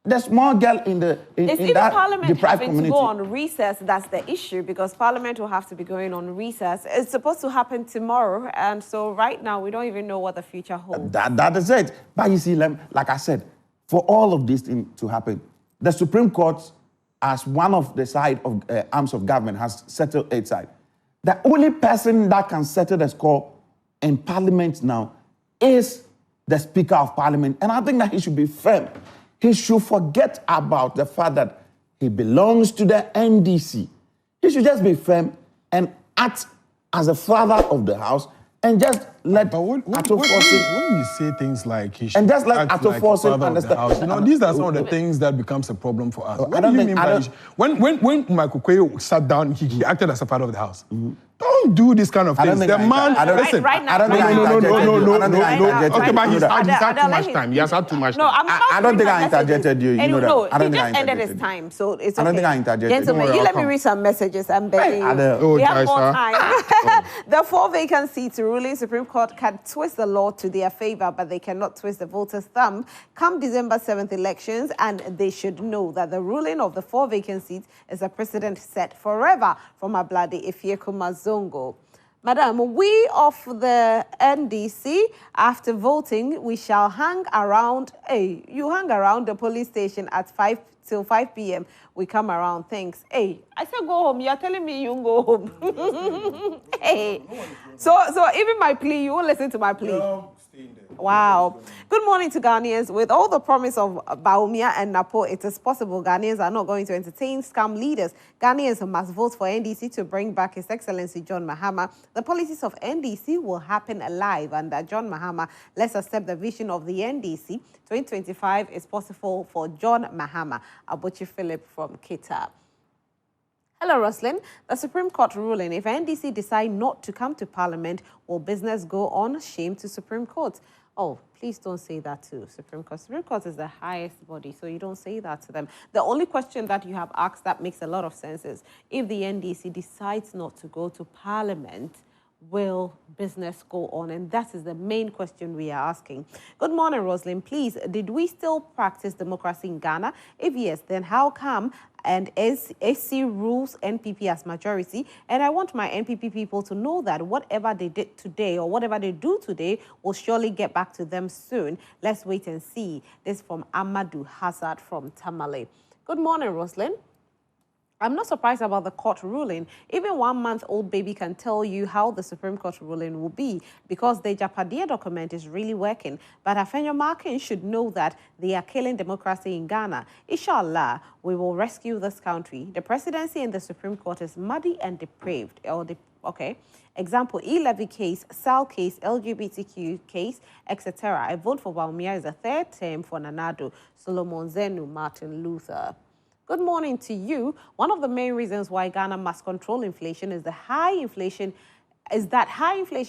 the small girl in that Parliament deprived having community. to go on recess, that's the issue, because Parliament will have to be going on recess. It's supposed to happen tomorrow, and so right now we don't even know what the future holds. That is it. But you see, like I said, for all of this thing to happen, the Supreme Court, as one of the side of arms of government, has settled its side. The only person that can settle the score in Parliament now is the Speaker of Parliament. And I think that he should be firm. He should forget about the fact that he belongs to the NDC. He should just be firm and act as a father of the house and just let Ato Forson... When you say things like he should and just let Ato Forson understand, you know, these are some of the things that becomes a problem for us. When Michael Kweyo sat down, he acted as a father of the house. Don't do this kind of things. The man, listen. Right now, no. Okay, but he's had too much time. He has had too much time. I don't think I interjected you. You know that. No, I don't he think just I ended interjected his you. time, so it's okay. I don't think I interjected. Gentlemen, you let me read some messages. I'm begging you. We have more time. The 4 vacant seats ruling Supreme Court can twist the law to their favor, but they cannot twist the voters' thumb come December 7th elections, and they should know that the ruling of the 4 vacant seats is a precedent set forever. From Ablade Ifieku Mazongo. Madam, we of the NDC, after voting, we shall hang around. Hey, you hang around the police station at 5 till 5 p.m. We come around. Thanks. Hey, I said go home. You're telling me you go home. Hey, so even my plea, you won't listen to my plea. No, stay in there. Wow. Good morning to Ghanaians. With all the promise of Baumia and Napo, it is possible Ghanaians are not going to entertain scam leaders. Ghanaians must vote for NDC to bring back His Excellency John Mahama. The policies of NDC will happen alive under John Mahama. Let's accept the vision of the NDC. 2025 is possible for John Mahama. Abuchi Philip from Kita. Hello, Roslyn. The Supreme Court ruling, if NDC decide not to come to Parliament, will business go on? Shame to Supreme Court. Oh, please don't say that to Supreme Court. Supreme Court is the highest body, so you don't say that to them. The only question that you have asked that makes a lot of sense is, if the NDC decides not to go to Parliament, will business go on? And that is the main question we are asking. Good morning, Rosalind. Please, did we still practice democracy in Ghana? If yes, then how come and SC rules NPP as majority? And I want my NPP people to know that whatever they did today or whatever they do today will surely get back to them soon. Let's wait and see. This from Amadou Hazard from Tamale. Good morning, Rosalind. I'm not surprised about the court ruling. Even 1-month-old baby can tell you how the Supreme Court ruling will be because the Japadia document is really working. But Afenyo Markin should know that they are killing democracy in Ghana. Inshallah, we will rescue this country. The presidency and the Supreme Court is muddy and depraved. Okay. Example, E-Levy case, SAL case, LGBTQ case, etc. I vote for Baumia as a 3rd term for Nanado, Solomon Zenu, Martin Luther. Good morning to you. One of the main reasons why Ghana must control inflation is that high inflation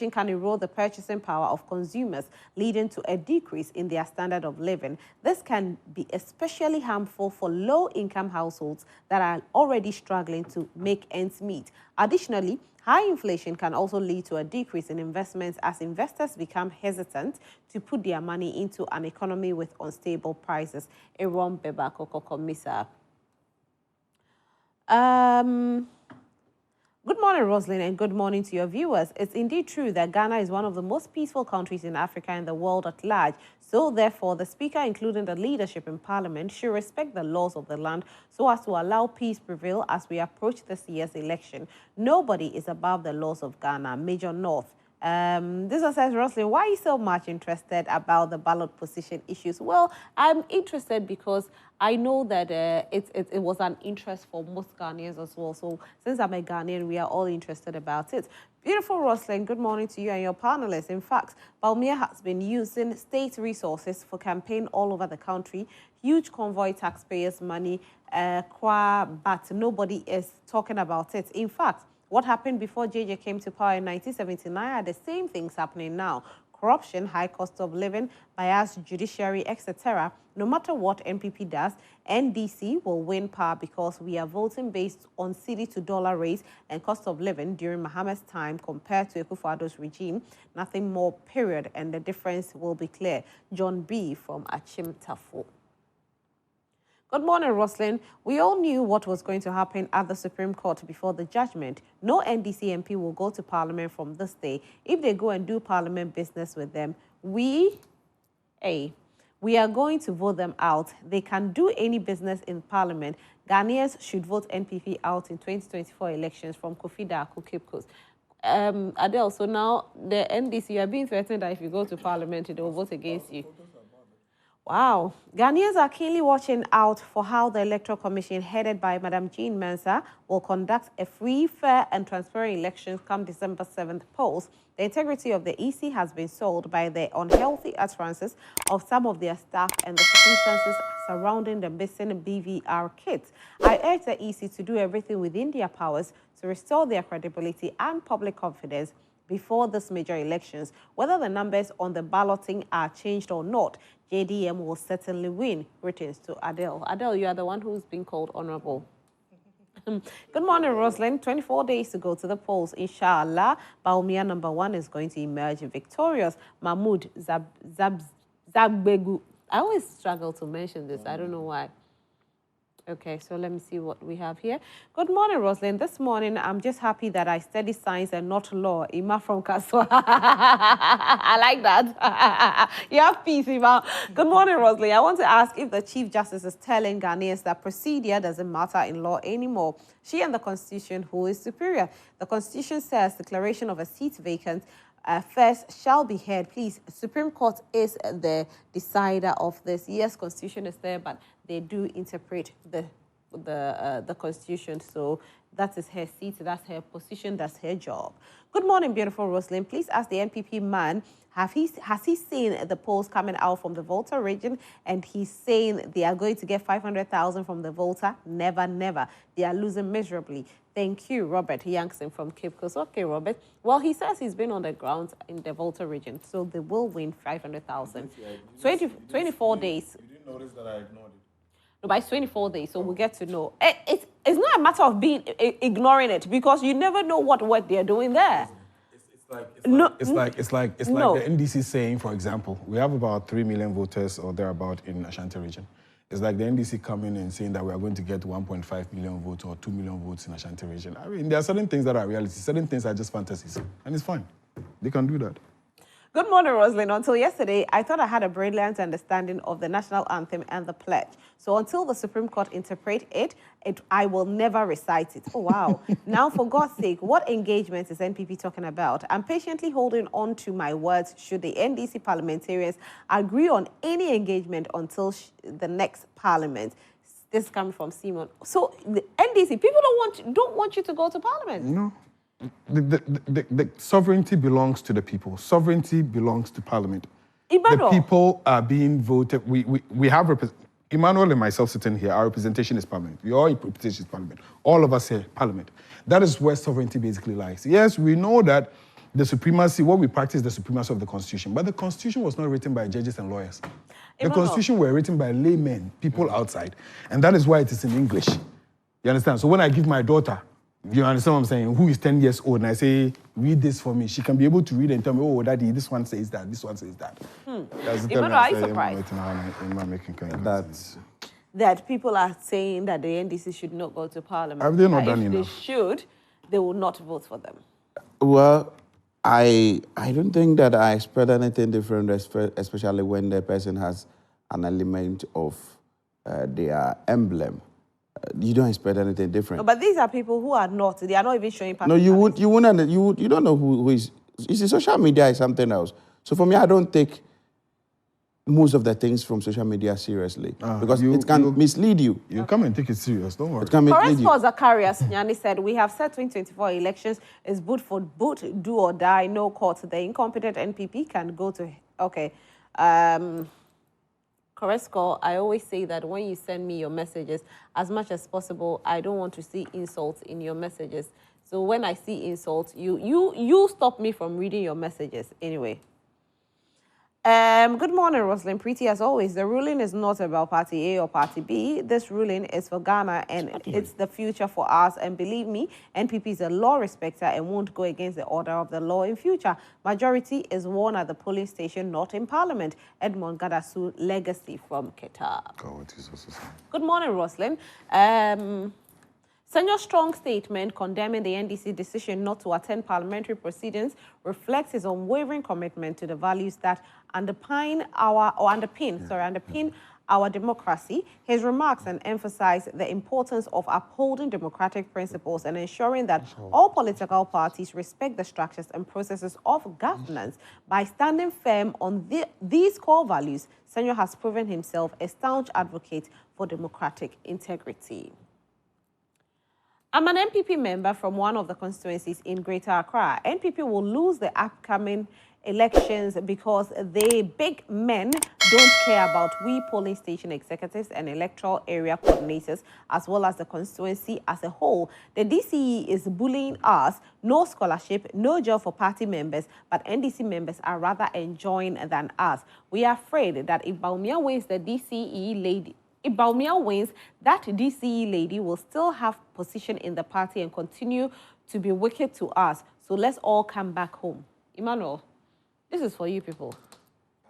can erode the purchasing power of consumers, leading to a decrease in their standard of living. This can be especially harmful for low-income households that are already struggling to make ends meet. Additionally, high inflation can also lead to a decrease in investments as investors become hesitant to put their money into an economy with unstable prices. Eron Beba Kokokomisa. Good morning, Rosalind, and good morning to your viewers. It's indeed true that Ghana is one of the most peaceful countries in Africa and the world at large. So, therefore, the Speaker, including the leadership in Parliament, should respect the laws of the land so as to allow peace prevail as we approach this year's election. Nobody is above the laws of Ghana. Major North. This one says, Rosalind, why are you so much interested about the ballot position issues? Well, I'm interested because I know that it was an interest for most Ghanaians as well. So since I'm a Ghanaian, we are all interested about it. Beautiful Rosalind, good morning to you and your panelists. In fact, Baumia has been using state resources for campaign all over the country. Huge convoy taxpayers' money, but nobody is talking about it. In fact, what happened before JJ came to power in 1979 are the same things happening now. Corruption, high cost of living, biased judiciary, etc. No matter what NPP does, NDC will win power because we are voting based on cedi to dollar rates and cost of living during Mahama's time compared to Akufo-Addo's regime. Nothing more, period, and the difference will be clear. John B. from Achim Tafo. Good morning, Rosalind. We all knew what was going to happen at the Supreme Court before the judgment. No NDC MP will go to Parliament from this day. If they go and do Parliament business with them, we We are going to vote them out. They can do any business in Parliament. Ghanaians should vote NPP out in 2024 elections from Kofi Daku, Cape Coast. Adele, so now the NDC, you are being threatened that if you go to Parliament, they will vote against you. Wow. Ghanaians are keenly watching out for how the Electoral Commission, headed by Madam Jean Mensah, will conduct a free, fair and transparent elections come December 7th polls. The integrity of the EC has been sold by the unhealthy utterances of some of their staff and the circumstances surrounding the missing BVR kits. I urge the EC to do everything within their powers to restore their credibility and public confidence before this major elections. Whether the numbers on the balloting are changed or not, JDM will certainly win. Greetings to Adele. Adele, you are the one who's been called honorable. Good morning, Rosalind. 24 days to go to the polls. Inshallah, Baumia #1 is going to emerge victorious. Mahmoud Zagbegu. I always struggle to mention this. I don't know why. Okay, so let me see what we have here. Good morning, Rosalind. This morning, I'm just happy that I study science and not law. Ima from Kaswa. I like that. You have peace, Ima. Good morning, Rosalind. I want to ask if the Chief Justice is telling Ghanaians that procedure doesn't matter in law anymore. She and the Constitution, who is superior? The Constitution says declaration of a seat vacant first shall be heard. Please, Supreme Court is the decider of this. Yes, Constitution is there, but they do interpret the Constitution. So that is her seat, that's her position, that's her job. Good morning, beautiful Rosalind. Please ask the NPP man, has he seen the polls coming out from the Volta region and he's saying they are going to get 500,000 from the Volta? Never, never. They are losing miserably. Thank you, Robert Yankson from Cape Coast. Okay, Robert. Well, he says he's been on the ground in the Volta region, so they will win 500,000. 24 days. You didn't notice that I ignored it? No, by 24 days, so we'll get to know. It's not a matter of ignoring it, because you never know what work they're doing there. It's like the NDC saying, for example, we have about 3 million voters or thereabout in Ashanti region. It's like the NDC coming and saying that we are going to get 1.5 million votes or 2 million votes in Ashanti region. I mean, there are certain things that are reality, certain things are just fantasies, and it's fine. They can do that. Good morning, Rosalind. Until yesterday, I thought I had a brilliant understanding of the national anthem and the pledge. So until the Supreme Court interpret it, I will never recite it. Oh, wow. Now, for God's sake, what engagement is NPP talking about? I'm patiently holding on to my words should the NDC parliamentarians agree on any engagement until the next parliament. This is coming from Simon. So the NDC, people don't want you to go to parliament. No. The sovereignty belongs to the people. Sovereignty belongs to Parliament. Emmanuel. The people are being voted. We have Emmanuel and myself sitting here. Our representation is Parliament. Your representation is Parliament. All of us here, Parliament. That is where sovereignty basically lies. Yes, we know that the supremacy, what we practice, the supremacy of the Constitution. But the Constitution was not written by judges and lawyers. The Constitution were written by laymen, people outside. And that is why it is in English. You understand? So when I give my daughter, you understand what I'm saying, who is 10 years old, and I say, read this for me, she can be able to read and tell me, oh, daddy, this one says that, this one says that. Even though I'm surprised that people are saying that the NDC should not go to Parliament. Have they not done enough? If they should, they will not vote for them. Well, I don't think that I expect anything different, especially when the person has an element of their emblem. You don't expect anything different. No, but these are people who are not. They are not even showing. No, you don't know who is. You see, social media is something else. So for me, I don't take most of the things from social media seriously because it can mislead you. You come and take it serious. Don't worry. It can mislead you. Zacharias Nyani said, "We have said 2024 elections is boot for boot, do or die, no court. The incompetent NPP can go to okay." Koresko, I always say that when you send me your messages, as much as possible, I don't want to see insults in your messages. So when I see insults, you stop me from reading your messages anyway. Good morning, Rosalind. Pretty as always. The ruling is not about Party A or Party B. This ruling is for Ghana, and it's the future for us. And believe me, NPP is a law respecter and won't go against the order of the law in future. Majority is won at the polling station, not in Parliament. Edmond Gadasu, legacy from Qatar. God, Jesus. Good morning, Rosalind. Senyor's strong statement condemning the NDC decision not to attend parliamentary proceedings reflects his unwavering commitment to the values that underpin our democracy. His remarks and emphasize the importance of upholding democratic principles and ensuring that all political parties respect the structures and processes of governance. By standing firm on these core values, Senyor has proven himself a staunch advocate for democratic integrity. I'm an NPP member from one of the constituencies in Greater Accra. NPP will lose the upcoming elections because the big men don't care about we polling station executives and electoral area coordinators, as well as the constituency as a whole. The DCE is bullying us. No scholarship, no job for party members, but NDC members are rather enjoying than us. We are afraid that if Baumia wins the DCE lady, if Baumia wins, that DCE lady will still have position in the party and continue to be wicked to us. So let's all come back home. Emmanuel, this is for you people.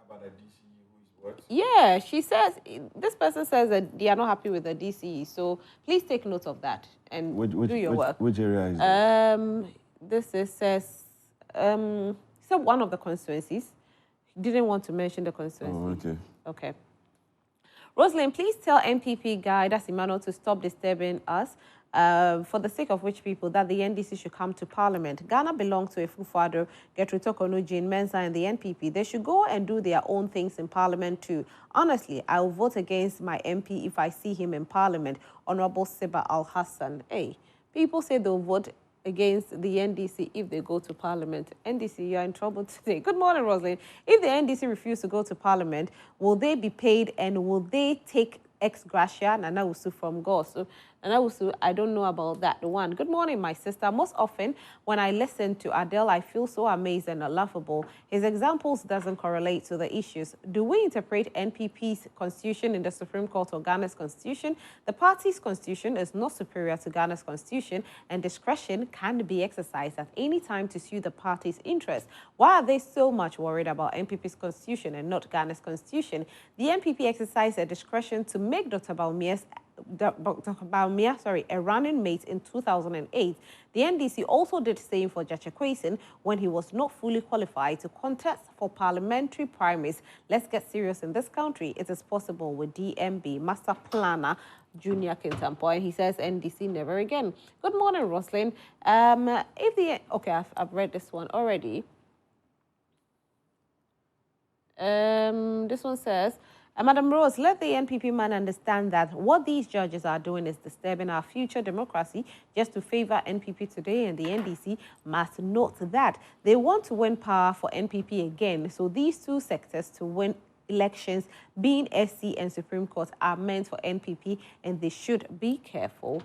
About the DCE who is what? Yeah, she says, this person says that they are not happy with the DCE. So please take note of that and do your work. Which area is it? This says, so one of the constituencies. Didn't want to mention the constituency. Oh, okay. Okay. Rosalind, please tell MPP guy, that's Emmanuel, to stop disturbing us, for the sake of which people, that the NDC should come to Parliament. Ghana belongs to Efufado, Gertrude Tokonu, Jane Mensah, and the NPP. They should go and do their own things in Parliament too. Honestly, I will vote against my MP if I see him in Parliament. Honorable Siba Al-Hassan. Hey, people say they'll vote against the NDC if they go to Parliament. NDC, you're in trouble today. Good morning, Rosalind. If the NDC refuse to go to Parliament, will they be paid and will they take ex gratia? Nana Usu from God. So Nana Usu, I don't know about that one. Good morning, my sister. Most often, when I listen to Adele, I feel so amazed and laughable. His examples doesn't correlate to the issues. Do we interpret NPP's constitution in the Supreme Court or Ghana's constitution? The party's constitution is not superior to Ghana's constitution, and discretion can be exercised at any time to suit the party's interests. Why are they so much worried about NPP's constitution and not Ghana's constitution? The NPP exercised their discretion to make Dr. Baumia, a running mate in 2008. The NDC also did the same for Jachakwesen when he was not fully qualified to contest for parliamentary primaries. Let's get serious in this country. It is possible with DMB, Master Planner, Junior Kintampo, and he says NDC never again. Good morning, Roslyn. I've read this one already. This one says, Madam Rose, let the NPP man understand that what these judges are doing is disturbing our future democracy just to favor NPP today, and the NDC must note that. They want to win power for NPP again, so these two sectors to win elections, being SC and Supreme Court, are meant for NPP, and they should be careful.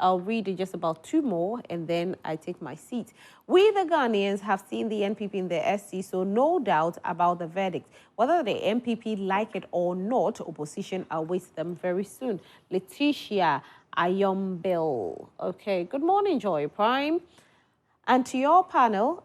I'll read just about two more, and then I take my seat. We, the Ghanaians, have seen the NPP in the SC, so no doubt about the verdict. Whether the NPP like it or not, opposition awaits them very soon. Letitia Ayombel. Okay, good morning, Joy Prime. And to your panel,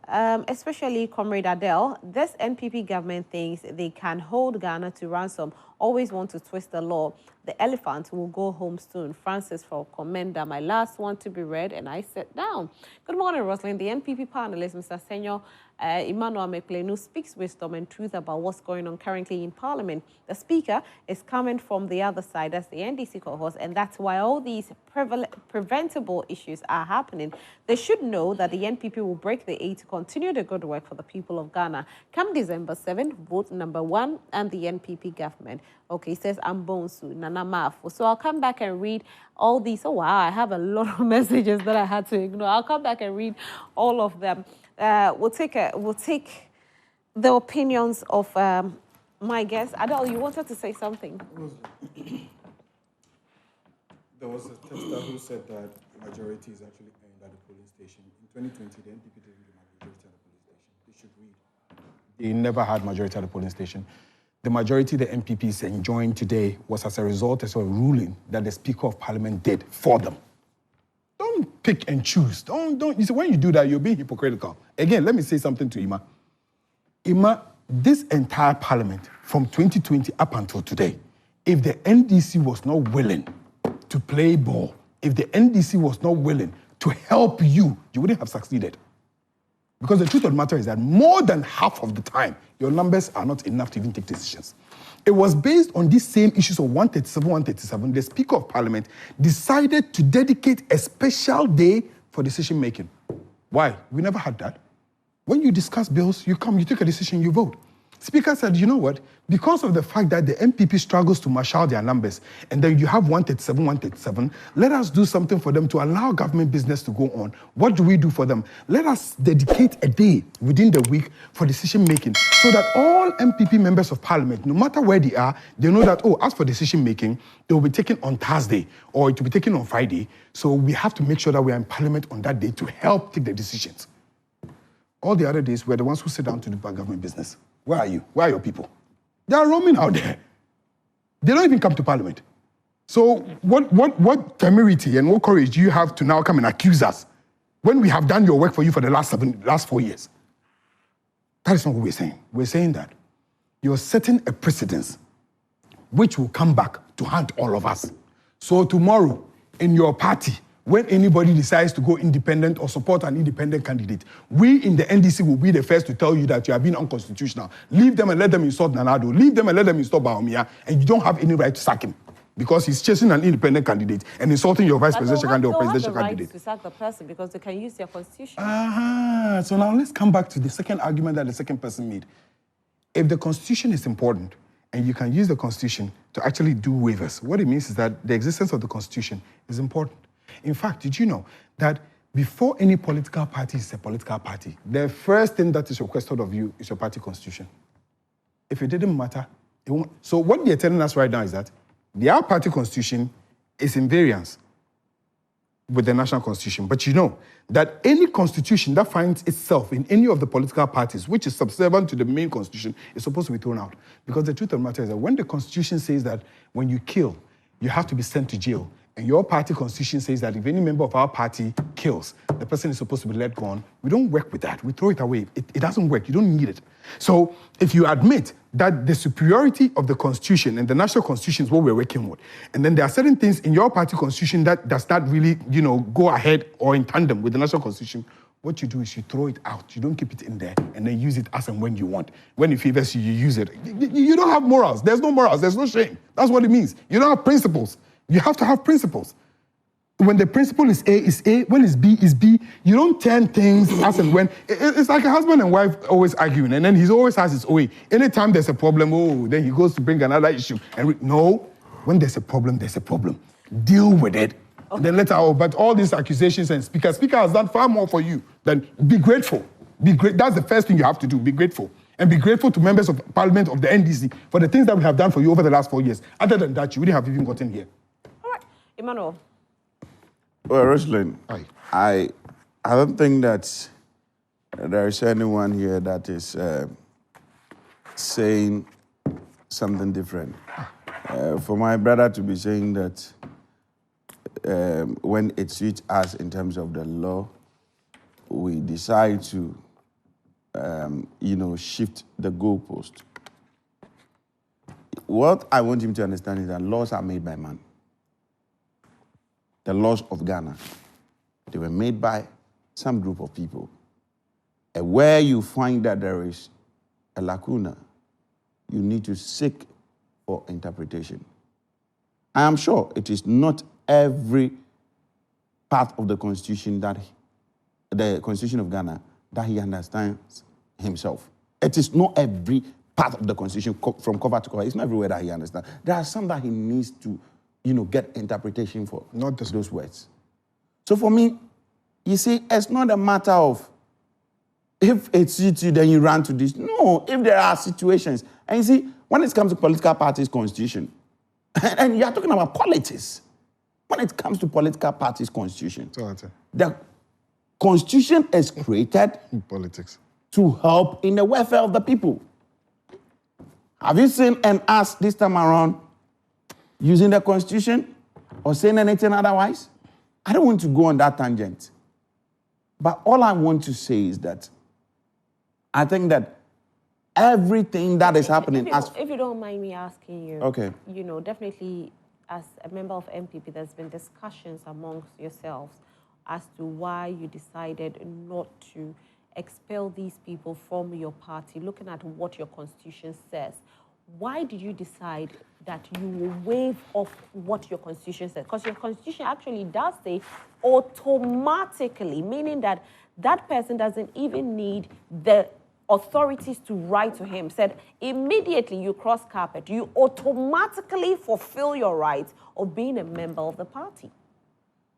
especially Comrade Adele, this NPP government thinks they can hold Ghana to ransom, always want to twist the law. The elephant will go home soon. Francis for Commenda, my last one to be read, and I sit down. Good morning, Rosalind. The NPP panelist, Mr. Senyor Emmanuel Meklenu, speaks wisdom and truth about what's going on currently in Parliament. The Speaker is coming from the other side, that's the NDC cohorts, and that's why all these preventable issues are happening. They should know that the NPP will break the aid to continue the good work for the people of Ghana. Come December 7th, vote number 1 and the NPP government. Okay, it says Ambonsu, Nana Mafu. So I'll come back and read all these. Oh, wow, I have a lot of messages that I had to ignore. I'll come back and read all of them. We'll take the opinions of my guests. Adele, you wanted to say something? There was a tester who said that majority is actually aimed at the polling station. In 2020, the NPP didn't do majority at the polling station. They should read. They never had majority at the polling station. The majority the MPP is enjoying today was as a result of a ruling that the Speaker of Parliament did for them. Don't pick and choose. Don't. You see, when you do that, you're being hypocritical. Again, let me say something to Ima. Ima, this entire Parliament, from 2020 up until today, if the NDC was not willing to play ball if the NDC was not willing to help you, you wouldn't have succeeded. Because the truth of the matter is that more than half of the time, your numbers are not enough to even take decisions. It was based on these same issues of 137, the Speaker of Parliament decided to dedicate a special day for decision making. Why? We never had that. When you discuss bills, you come, you take a decision, you vote. Speaker said, you know what? Because of the fact that the MPP struggles to marshal their numbers, and then you have 137, let us do something for them to allow government business to go on. What do we do for them? Let us dedicate a day within the week for decision making so that all MPP members of Parliament, no matter where they are, they know that, oh, as for decision making, they will be taken on Thursday or it will be taken on Friday. So we have to make sure that we are in Parliament on that day to help take the decisions. All the other days, we're the ones who sit down to do government business. Where are you? Where are your people? They are roaming out there. They don't even come to Parliament. So what temerity and what courage do you have to now come and accuse us when we have done your work for you for the last 4 years? That is not what we're saying. We're saying that you're setting a precedence which will come back to haunt all of us. So tomorrow, in your party, when anybody decides to go independent or support an independent candidate, we in the NDC will be the first to tell you that you are being unconstitutional. Leave them and let them insult Nanado. Leave them and let them insult Baumia, and you don't have any right to sack him because he's chasing an independent candidate and insulting your vice presidential candidate or presidential candidate. Right to sack the person because they can use their constitution. So now let's come back to the second argument that the second person made. If the constitution is important and you can use the constitution to actually do waivers, what it means is that the existence of the constitution is important. In fact, did you know that before any political party is a political party, the first thing that is requested of you is your party constitution? If it didn't matter, it won't. So what they're telling us right now is that their party constitution is in variance with the national constitution. But you know that any constitution that finds itself in any of the political parties, which is subservient to the main constitution, is supposed to be thrown out. Because the truth of the matter is that when the constitution says that when you kill, you have to be sent to jail, and your party constitution says that if any member of our party kills, the person is supposed to be let go on, we don't work with that. We throw it away. It doesn't work. You don't need it. So if you admit that the superiority of the constitution and the national constitution is what we're working with, and then there are certain things in your party constitution that does not really, go ahead or in tandem with the national constitution, what you do is you throw it out. You don't keep it in there and then use it as and when you want. When it favors you, you use it. You don't have morals. There's no morals. There's no shame. That's what it means. You don't have principles. You have to have principles. When the principle is A, is A. When it's B, is B. You don't turn things as and when. It's like a husband and wife always arguing, and then he always has his way. Anytime there's a problem, then he goes to bring another issue. No, when there's a problem, there's a problem. Deal with it. Okay. And then later, but all these accusations and Speaker has done far more for you than be grateful. Be great. That's the first thing you have to do. Be grateful. And be grateful to members of Parliament of the NDC for the things that we have done for you over the last 4 years. Other than that, you wouldn't have even gotten here. Emmanuel. Well, Rosalind, I don't think that there is anyone here that is saying something different. For my brother to be saying that when it suits us in terms of the law, we decide to, shift the goalpost. What I want him to understand is that laws are made by man. The laws of Ghana, they were made by some group of people. And where you find that there is a lacuna, you need to seek for interpretation. I am sure it is not every part of the Constitution the Constitution of Ghana that he understands himself. It is not every part of the Constitution from cover to cover. It's not everywhere that he understands. There are some that he needs to get interpretation for, not just those words. So for me, you see, it's not a matter of if it suits you, then you run to this. No, if there are situations. And you see, when it comes to political parties' constitution, and you are talking about politics, when it comes to political parties' constitution, the constitution is created politics to help in the welfare of the people. Have you seen and asked this time around using the constitution or saying anything otherwise? I don't want to go on that tangent. But all I want to say is that I think that everything that is happening... If you don't mind me asking you, okay. definitely as a member of MPP, there's been discussions amongst yourselves as to why you decided not to expel these people from your party, looking at what your constitution says. Why did you decide that you will waive off what your constitution says? Because your constitution actually does say automatically, meaning that that person doesn't even need the authorities to write to him. Said immediately you cross carpet, you automatically fulfill your rights of being a member of the party.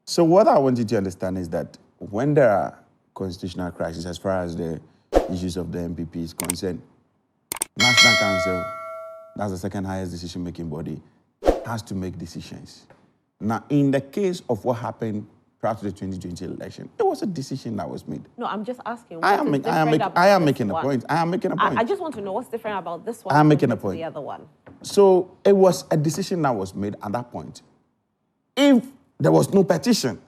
So what I want you to understand is that when there are constitutional crises as far as the issues of the MPP is concerned, National Council, that's the second highest decision-making body, has to make decisions. Now, in the case of what happened prior to the 2020 election, it was a decision that was made. No, I'm just asking. I am making a point. I just want to know what's different about this one. I am making a point. The other one. So it was a decision that was made at that point. If there was no petition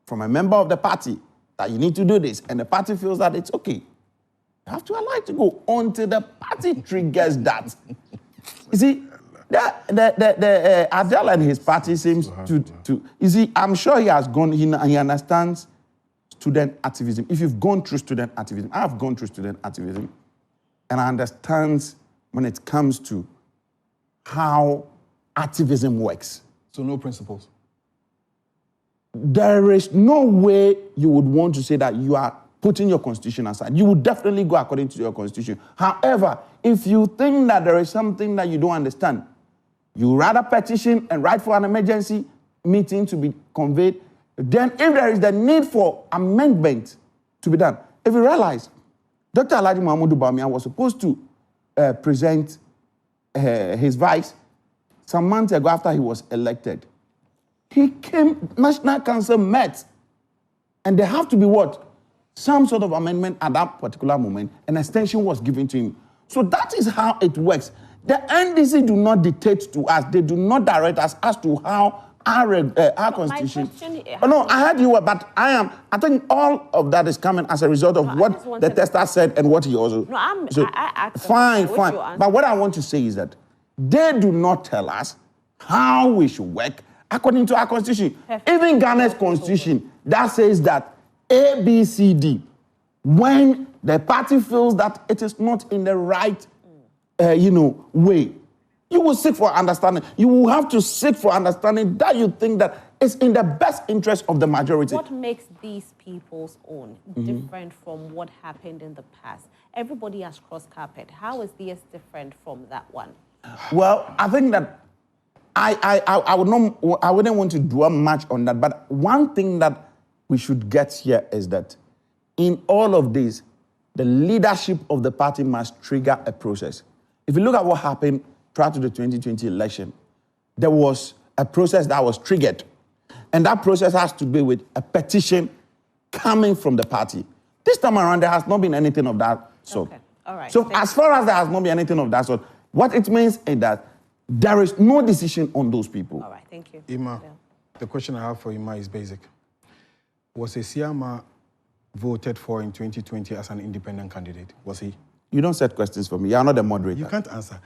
from a member of the party that you need to do this, and the party feels that it's okay, you have to allow it to go until the party triggers that. You see, Adele and his party seems to you see, I'm sure he has gone, he understands student activism. If you've gone through student activism, I have gone through student activism, and I understand when it comes to how activism works. So no principles? There is no way you would want to say that you are putting your constitution aside. You would definitely go according to your constitution. However, if you think that there is something that you don't understand, you rather petition and write for an emergency meeting to be conveyed. Then if there is the need for amendment to be done, if you realize, Dr. Alhaji Mahmoud Bawumia was supposed to present his vice some months ago after he was elected. He came, National Council met, and there have to be what? Some sort of amendment at that particular moment. An extension was given to him. So that is how it works. The NDC do not dictate to us. They do not direct us as to how our constitution. No, I heard you were, but I think all of that is coming as a result of what the tester said and what he also. No, fine. But what I want to say is that they do not tell us how we should work according to our constitution. Even Ghana's constitution that says that A, B, C, D. When the party feels that it is not in the right, way, you will seek for understanding. You will have to seek for understanding that you think that it's in the best interest of the majority. What makes these people's own different from what happened in the past? Everybody has crossed carpet. How is this different from that one? Well, I think that I wouldn't want to dwell much on that, but one thing that we should get here is that in all of this, the leadership of the party must trigger a process. If you look at what happened prior to the 2020 election, there was a process that was triggered. And that process has to do with a petition coming from the party. This time around, there has not been anything of that sort. Okay. All right. So as far as there has not been anything of that sort, what it means is that there is no decision on those people. All right, thank you. Ima, the question I have for Ima is basic. Was Esiama voted for in 2020 as an independent candidate? Was he? You don't set questions for me. You are not the moderator. You can't answer.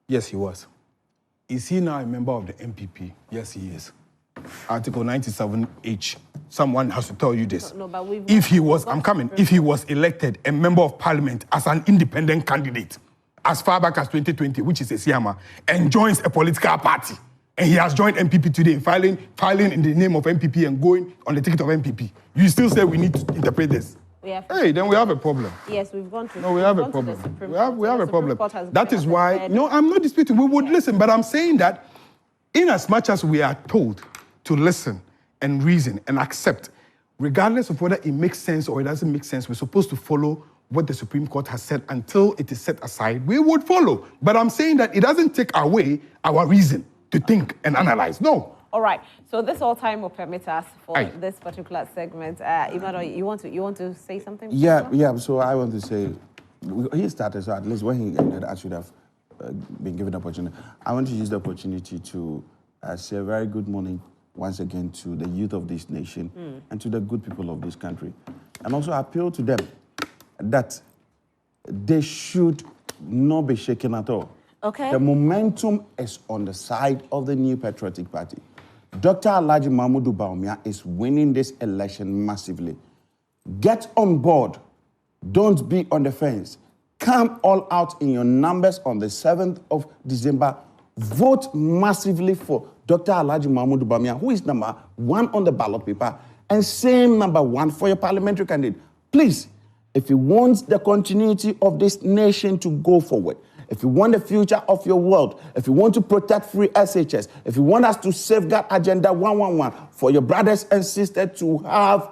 Yes, he was. Is he now a member of the MPP? Yes, he is. Article 97H. Someone has to tell you this. No, but we've if he was, I'm coming, if he was elected a member of parliament as an independent candidate, as far back as 2020, which is Esiama, and joins a political party, and he has joined MPP today, filing in the name of MPP and going on the ticket of MPP, you still say we need to interpret this? Hey, then we have a problem. Yes, we've gone to. No, we have a problem. We have a problem. That is why. No, I'm not disputing. We would listen, but I'm saying that, in as much as we are told to listen and reason and accept, regardless of whether it makes sense or it doesn't make sense, we're supposed to follow what the Supreme Court has said until it is set aside. We would follow, but I'm saying that it doesn't take away our reason to think and analyze. No. All right. So this all time will permit us for this particular segment. Imado, you want to say something? Yeah. So I want to say, he started, so at least when he ended, I should have been given the opportunity. I want to use the opportunity to say a very good morning once again to the youth of this nation and to the good people of this country, and also appeal to them that they should not be shaken at all. Okay. The momentum is on the side of the New Patriotic Party. Dr. Alhaji Mahmoud Bawumia is winning this election massively. Get on board. Don't be on the fence. Come all out in your numbers on the 7th of December. Vote massively for Dr. Alhaji Mahmoud Bawumia, who is number 1 on the ballot paper, and same number 1 for your parliamentary candidate. Please, if you want the continuity of this nation to go forward, if you want the future of your world, if you want to protect free SHS, if you want us to safeguard Agenda 111 for your brothers and sisters to have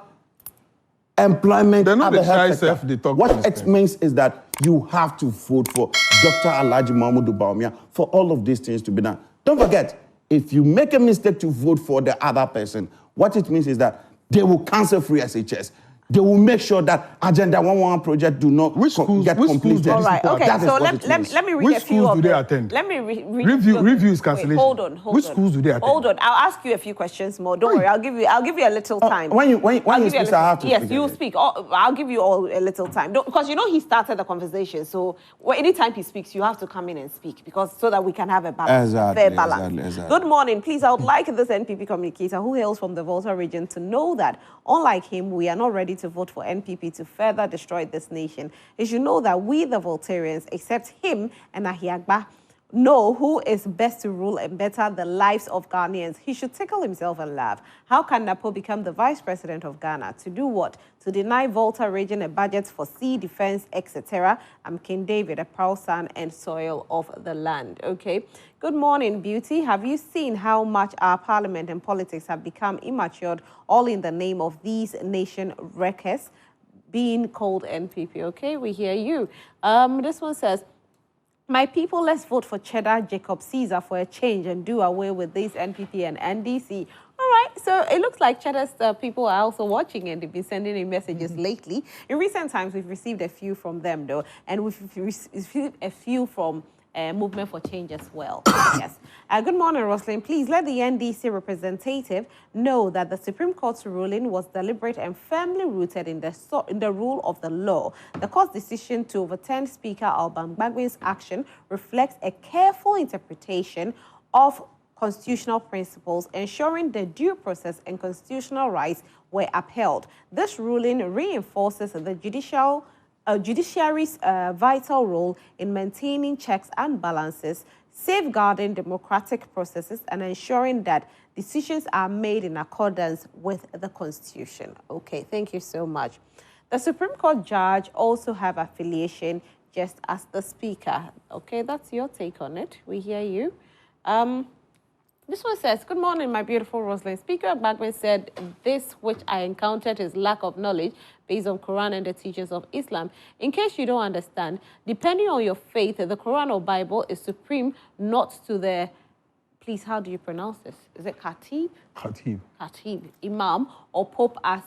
employment at the health sector, what it means is that you have to vote for Dr. Alhaji Mahmoud Bawumia for all of these things to be done. Don't forget, if you make a mistake to vote for the other person, what it means is that they will cancel free SHS. They will make sure that Agenda 111 project do not get completed. All right, okay, so let me read a few of them. Which schools do they attend? Let me read Review is cancellation. Wait, hold on. Which schools do they attend? Hold on, I'll ask you a few questions more. Don't worry, I'll give you a little time. When you speak, I have to Yes, you speak. I'll give you all a little time. Because you know he started the conversation, so anytime he speaks, you have to come in and speak, because so that we can have a balance, fair balance. Exactly. Good morning. Please, I would like this NPP communicator who hails from the Volta region to know that, unlike him, we are not ready to vote for NPP to further destroy this nation. He should know that we, the Voltarians, except him and Ahiagba, know who is best to rule and better the lives of Ghanaians. He should tickle himself and laugh. How can Napo become the vice president of Ghana? To do what? To deny Volta region a budget for sea, defense, etc. I'm King David, a proud son and soil of the land. Okay. Good morning, Beauty. Have you seen how much our parliament and politics have become immatured, all in the name of these nation wreckers being called NPP? Okay, we hear you. This one says, my people, let's vote for Cheddar Jacob Caesar for a change and do away with this NPP and NDC. All right, so it looks like Cheddar's people are also watching and they've been sending in messages lately. In recent times, we've received a few from them, though, and we've received a few from Movement for Change as well. Yes. Good morning, Roslyn. Please let the NDC representative know that the Supreme Court's ruling was deliberate and firmly rooted in the rule of the law. The court's decision to overturn Speaker Alban Gbagbe's action reflects a careful interpretation of constitutional principles, ensuring the due process and constitutional rights were upheld. This ruling reinforces the judiciary's vital role in maintaining checks and balances, safeguarding democratic processes, and ensuring that decisions are made in accordance with the Constitution. Okay, thank you so much. The Supreme Court judge also have affiliation just as the Speaker. Okay, that's your take on it. We hear you. This one says, good morning, my beautiful Rosalind. Speaker Gbagbe said, this which I encountered is lack of knowledge based on Quran and the teachings of Islam. In case you don't understand, depending on your faith, the Quran or Bible is supreme, not to the, please, how do you pronounce this? Is it Khatib? Khatib, Imam, or Pope as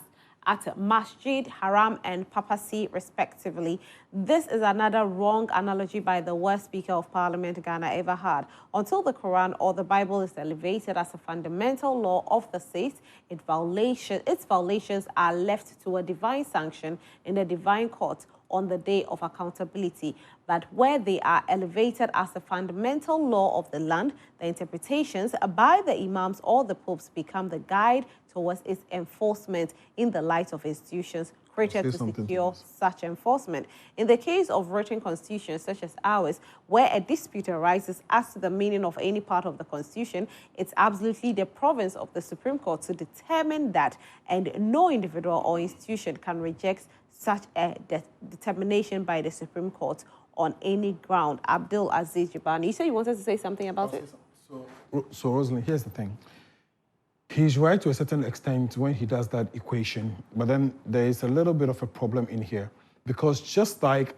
at Masjid, Haram, and Papacy, respectively. This is another wrong analogy by the worst Speaker of Parliament Ghana ever had. Until the Quran or the Bible is elevated as a fundamental law of the state, its violations are left to a divine sanction in the divine court on the day of accountability. But where they are elevated as a fundamental law of the land, the interpretations by the imams or the popes become the guide towards its enforcement in the light of institutions created to secure such enforcement. In the case of written constitutions such as ours, where a dispute arises as to the meaning of any part of the Constitution, it's absolutely the province of the Supreme Court to determine that, and no individual or institution can reject such a determination by the Supreme Court on any ground. Abdul Aziz Jabani, you said you wanted to say something about it? So Rosalind, here's the thing. He's right to a certain extent when he does that equation, but then there is a little bit of a problem in here, because just like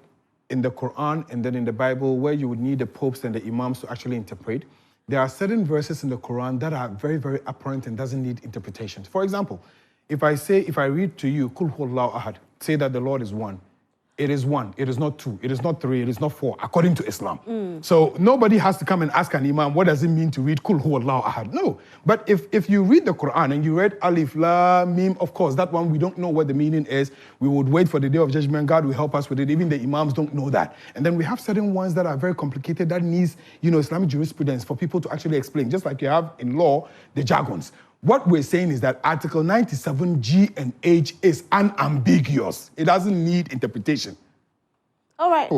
in the Quran and then in the Bible, where you would need the popes and the imams to actually interpret, there are certain verses in the Quran that are very, very apparent and doesn't need interpretations. For example, if I read to you, Kul Huwallahu Ahad, say that the Lord is one, it is 1, it is not 2, it is not 3, it is not 4, according to Islam. So nobody has to come and ask an imam, what does it mean to read Kul Hu Allahu Ahad? No. But if you read the Quran and you read Alif, La, Mim, of course, that one we don't know what the meaning is. We would wait for the day of judgment. God will help us with it. Even the imams don't know that. And then we have certain ones that are very complicated that needs, Islamic jurisprudence for people to actually explain. Just like you have in law, the jargons. What we're saying is that Article 97 G and H is unambiguous. It doesn't need interpretation. All right.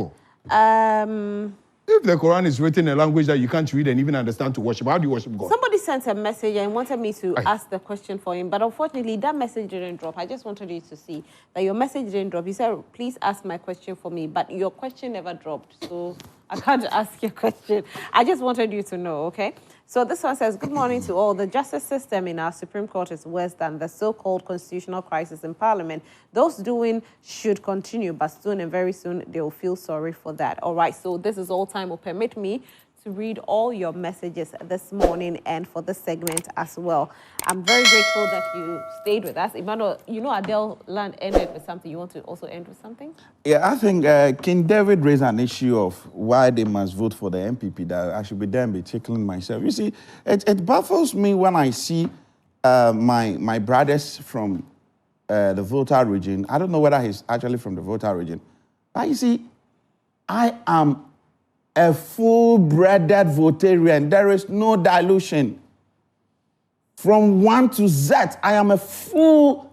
If the Quran is written in a language that you can't read and even understand to worship, how do you worship God? Somebody sent a message and wanted me to ask the question for him, but unfortunately that message didn't drop. I just wanted you to see that your message didn't drop. You said, please ask my question for me, but your question never dropped, so I can't ask your question. I just wanted you to know, okay? So this one says, good morning to all. The justice system in our Supreme Court is worse than the so-called constitutional crisis in Parliament. Those doing should continue, but soon and very soon they will feel sorry for that. All right, so this is all time will permit me to read all your messages this morning and for this segment as well. I'm very grateful that you stayed with us. Emmanuel, Adele Land ended with something. You want to also end with something? Yeah, I think King David raised an issue of why they must vote for the MPP, that I should be there and be tickling myself. You see, it baffles me when I see my brothers from the Volta region. I don't know whether he's actually from the Volta region. But you see, I am a full-blooded Votarian. There is no dilution. From 1 to Z, I am a full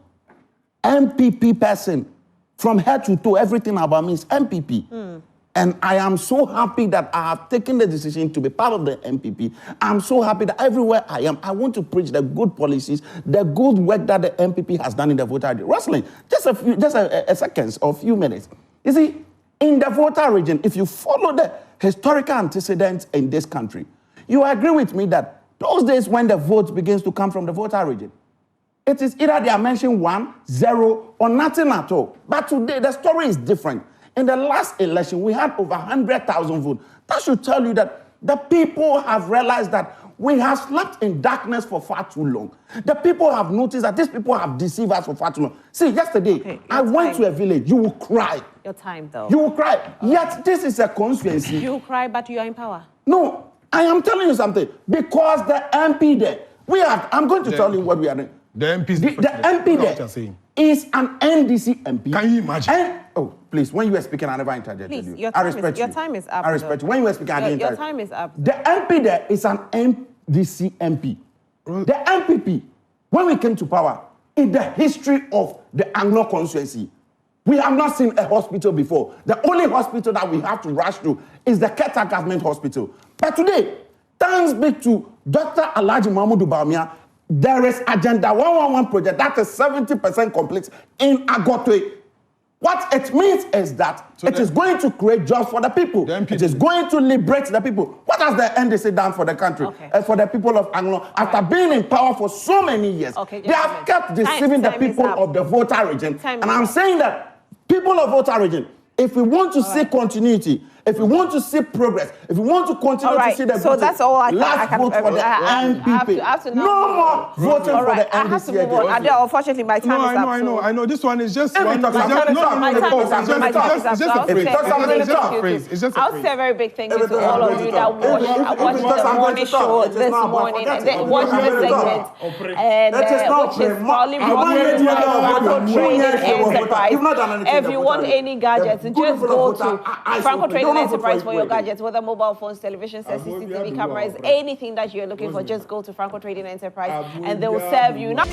MPP person. From head to toe, everything about me is MPP. And I am so happy that I have taken the decision to be part of the MPP. I'm so happy that everywhere I am, I want to preach the good policies, the good work that the MPP has done in the Volta region. Rosalind, just a seconds or a few minutes. You see, in the Volta region, if you follow the historical antecedents in this country, you agree with me that those days when the vote begins to come from the Volta region, it is either they are mentioned 1, 0, or nothing at all. But today, the story is different. In the last election, we had over 100,000 votes. That should tell you that the people have realized that we have slept in darkness for far too long. The people have noticed that these people have deceived us for far too long. See, yesterday, I went to a village. You will cry. Your time, though. You will cry. Yet, this is a constituency. You will cry, but you are in power. No, I am telling you something. Because the MP there, I'm going to tell you what we are doing. The MP there is an NDC MP. Can you imagine? Oh, please, when you were speaking, I never interjected you. I respect you. Your time is up. I respect you. When you were speaking, I didn't interject. Your time is up. The MP there is an NDC MP. The MPP, when we came to power, in the history of the Anglo constituency, we have not seen a hospital before. The only hospital that we have to rush to is the Keta Government Hospital. But today, thanks be to Dr. Alhaji Mahmoud Bawumia, there is Agenda 111 project that is 70% complete in Agotwe. What it means is that it is going to create jobs for the people. It is going to liberate the people. What has the NDC done for the country? For the people of Anglo? After being in power for so many years, they have kept deceiving the people of the Volta region. And I'm saying that people of Volta region, if we want to see continuity, if we want to see progress, if we want to continue to see the so that's all I let's vote for the MPP. No more voting for the NDC. I have to move on. Unfortunately, my time is up. I know. This one is just one. It's just a phrase. I'll say a very big thank you to all of you that watched the morning show this morning, watched the segment, and which is proudly brought by Franco Trading Enterprise. If you want any gadgets, just go to Franco Trading Enterprise for your gadgets, whether mobile phones, television sets, CCTV cameras, anything that you're looking for, just go to Franco Trading Enterprise and they will serve you. Now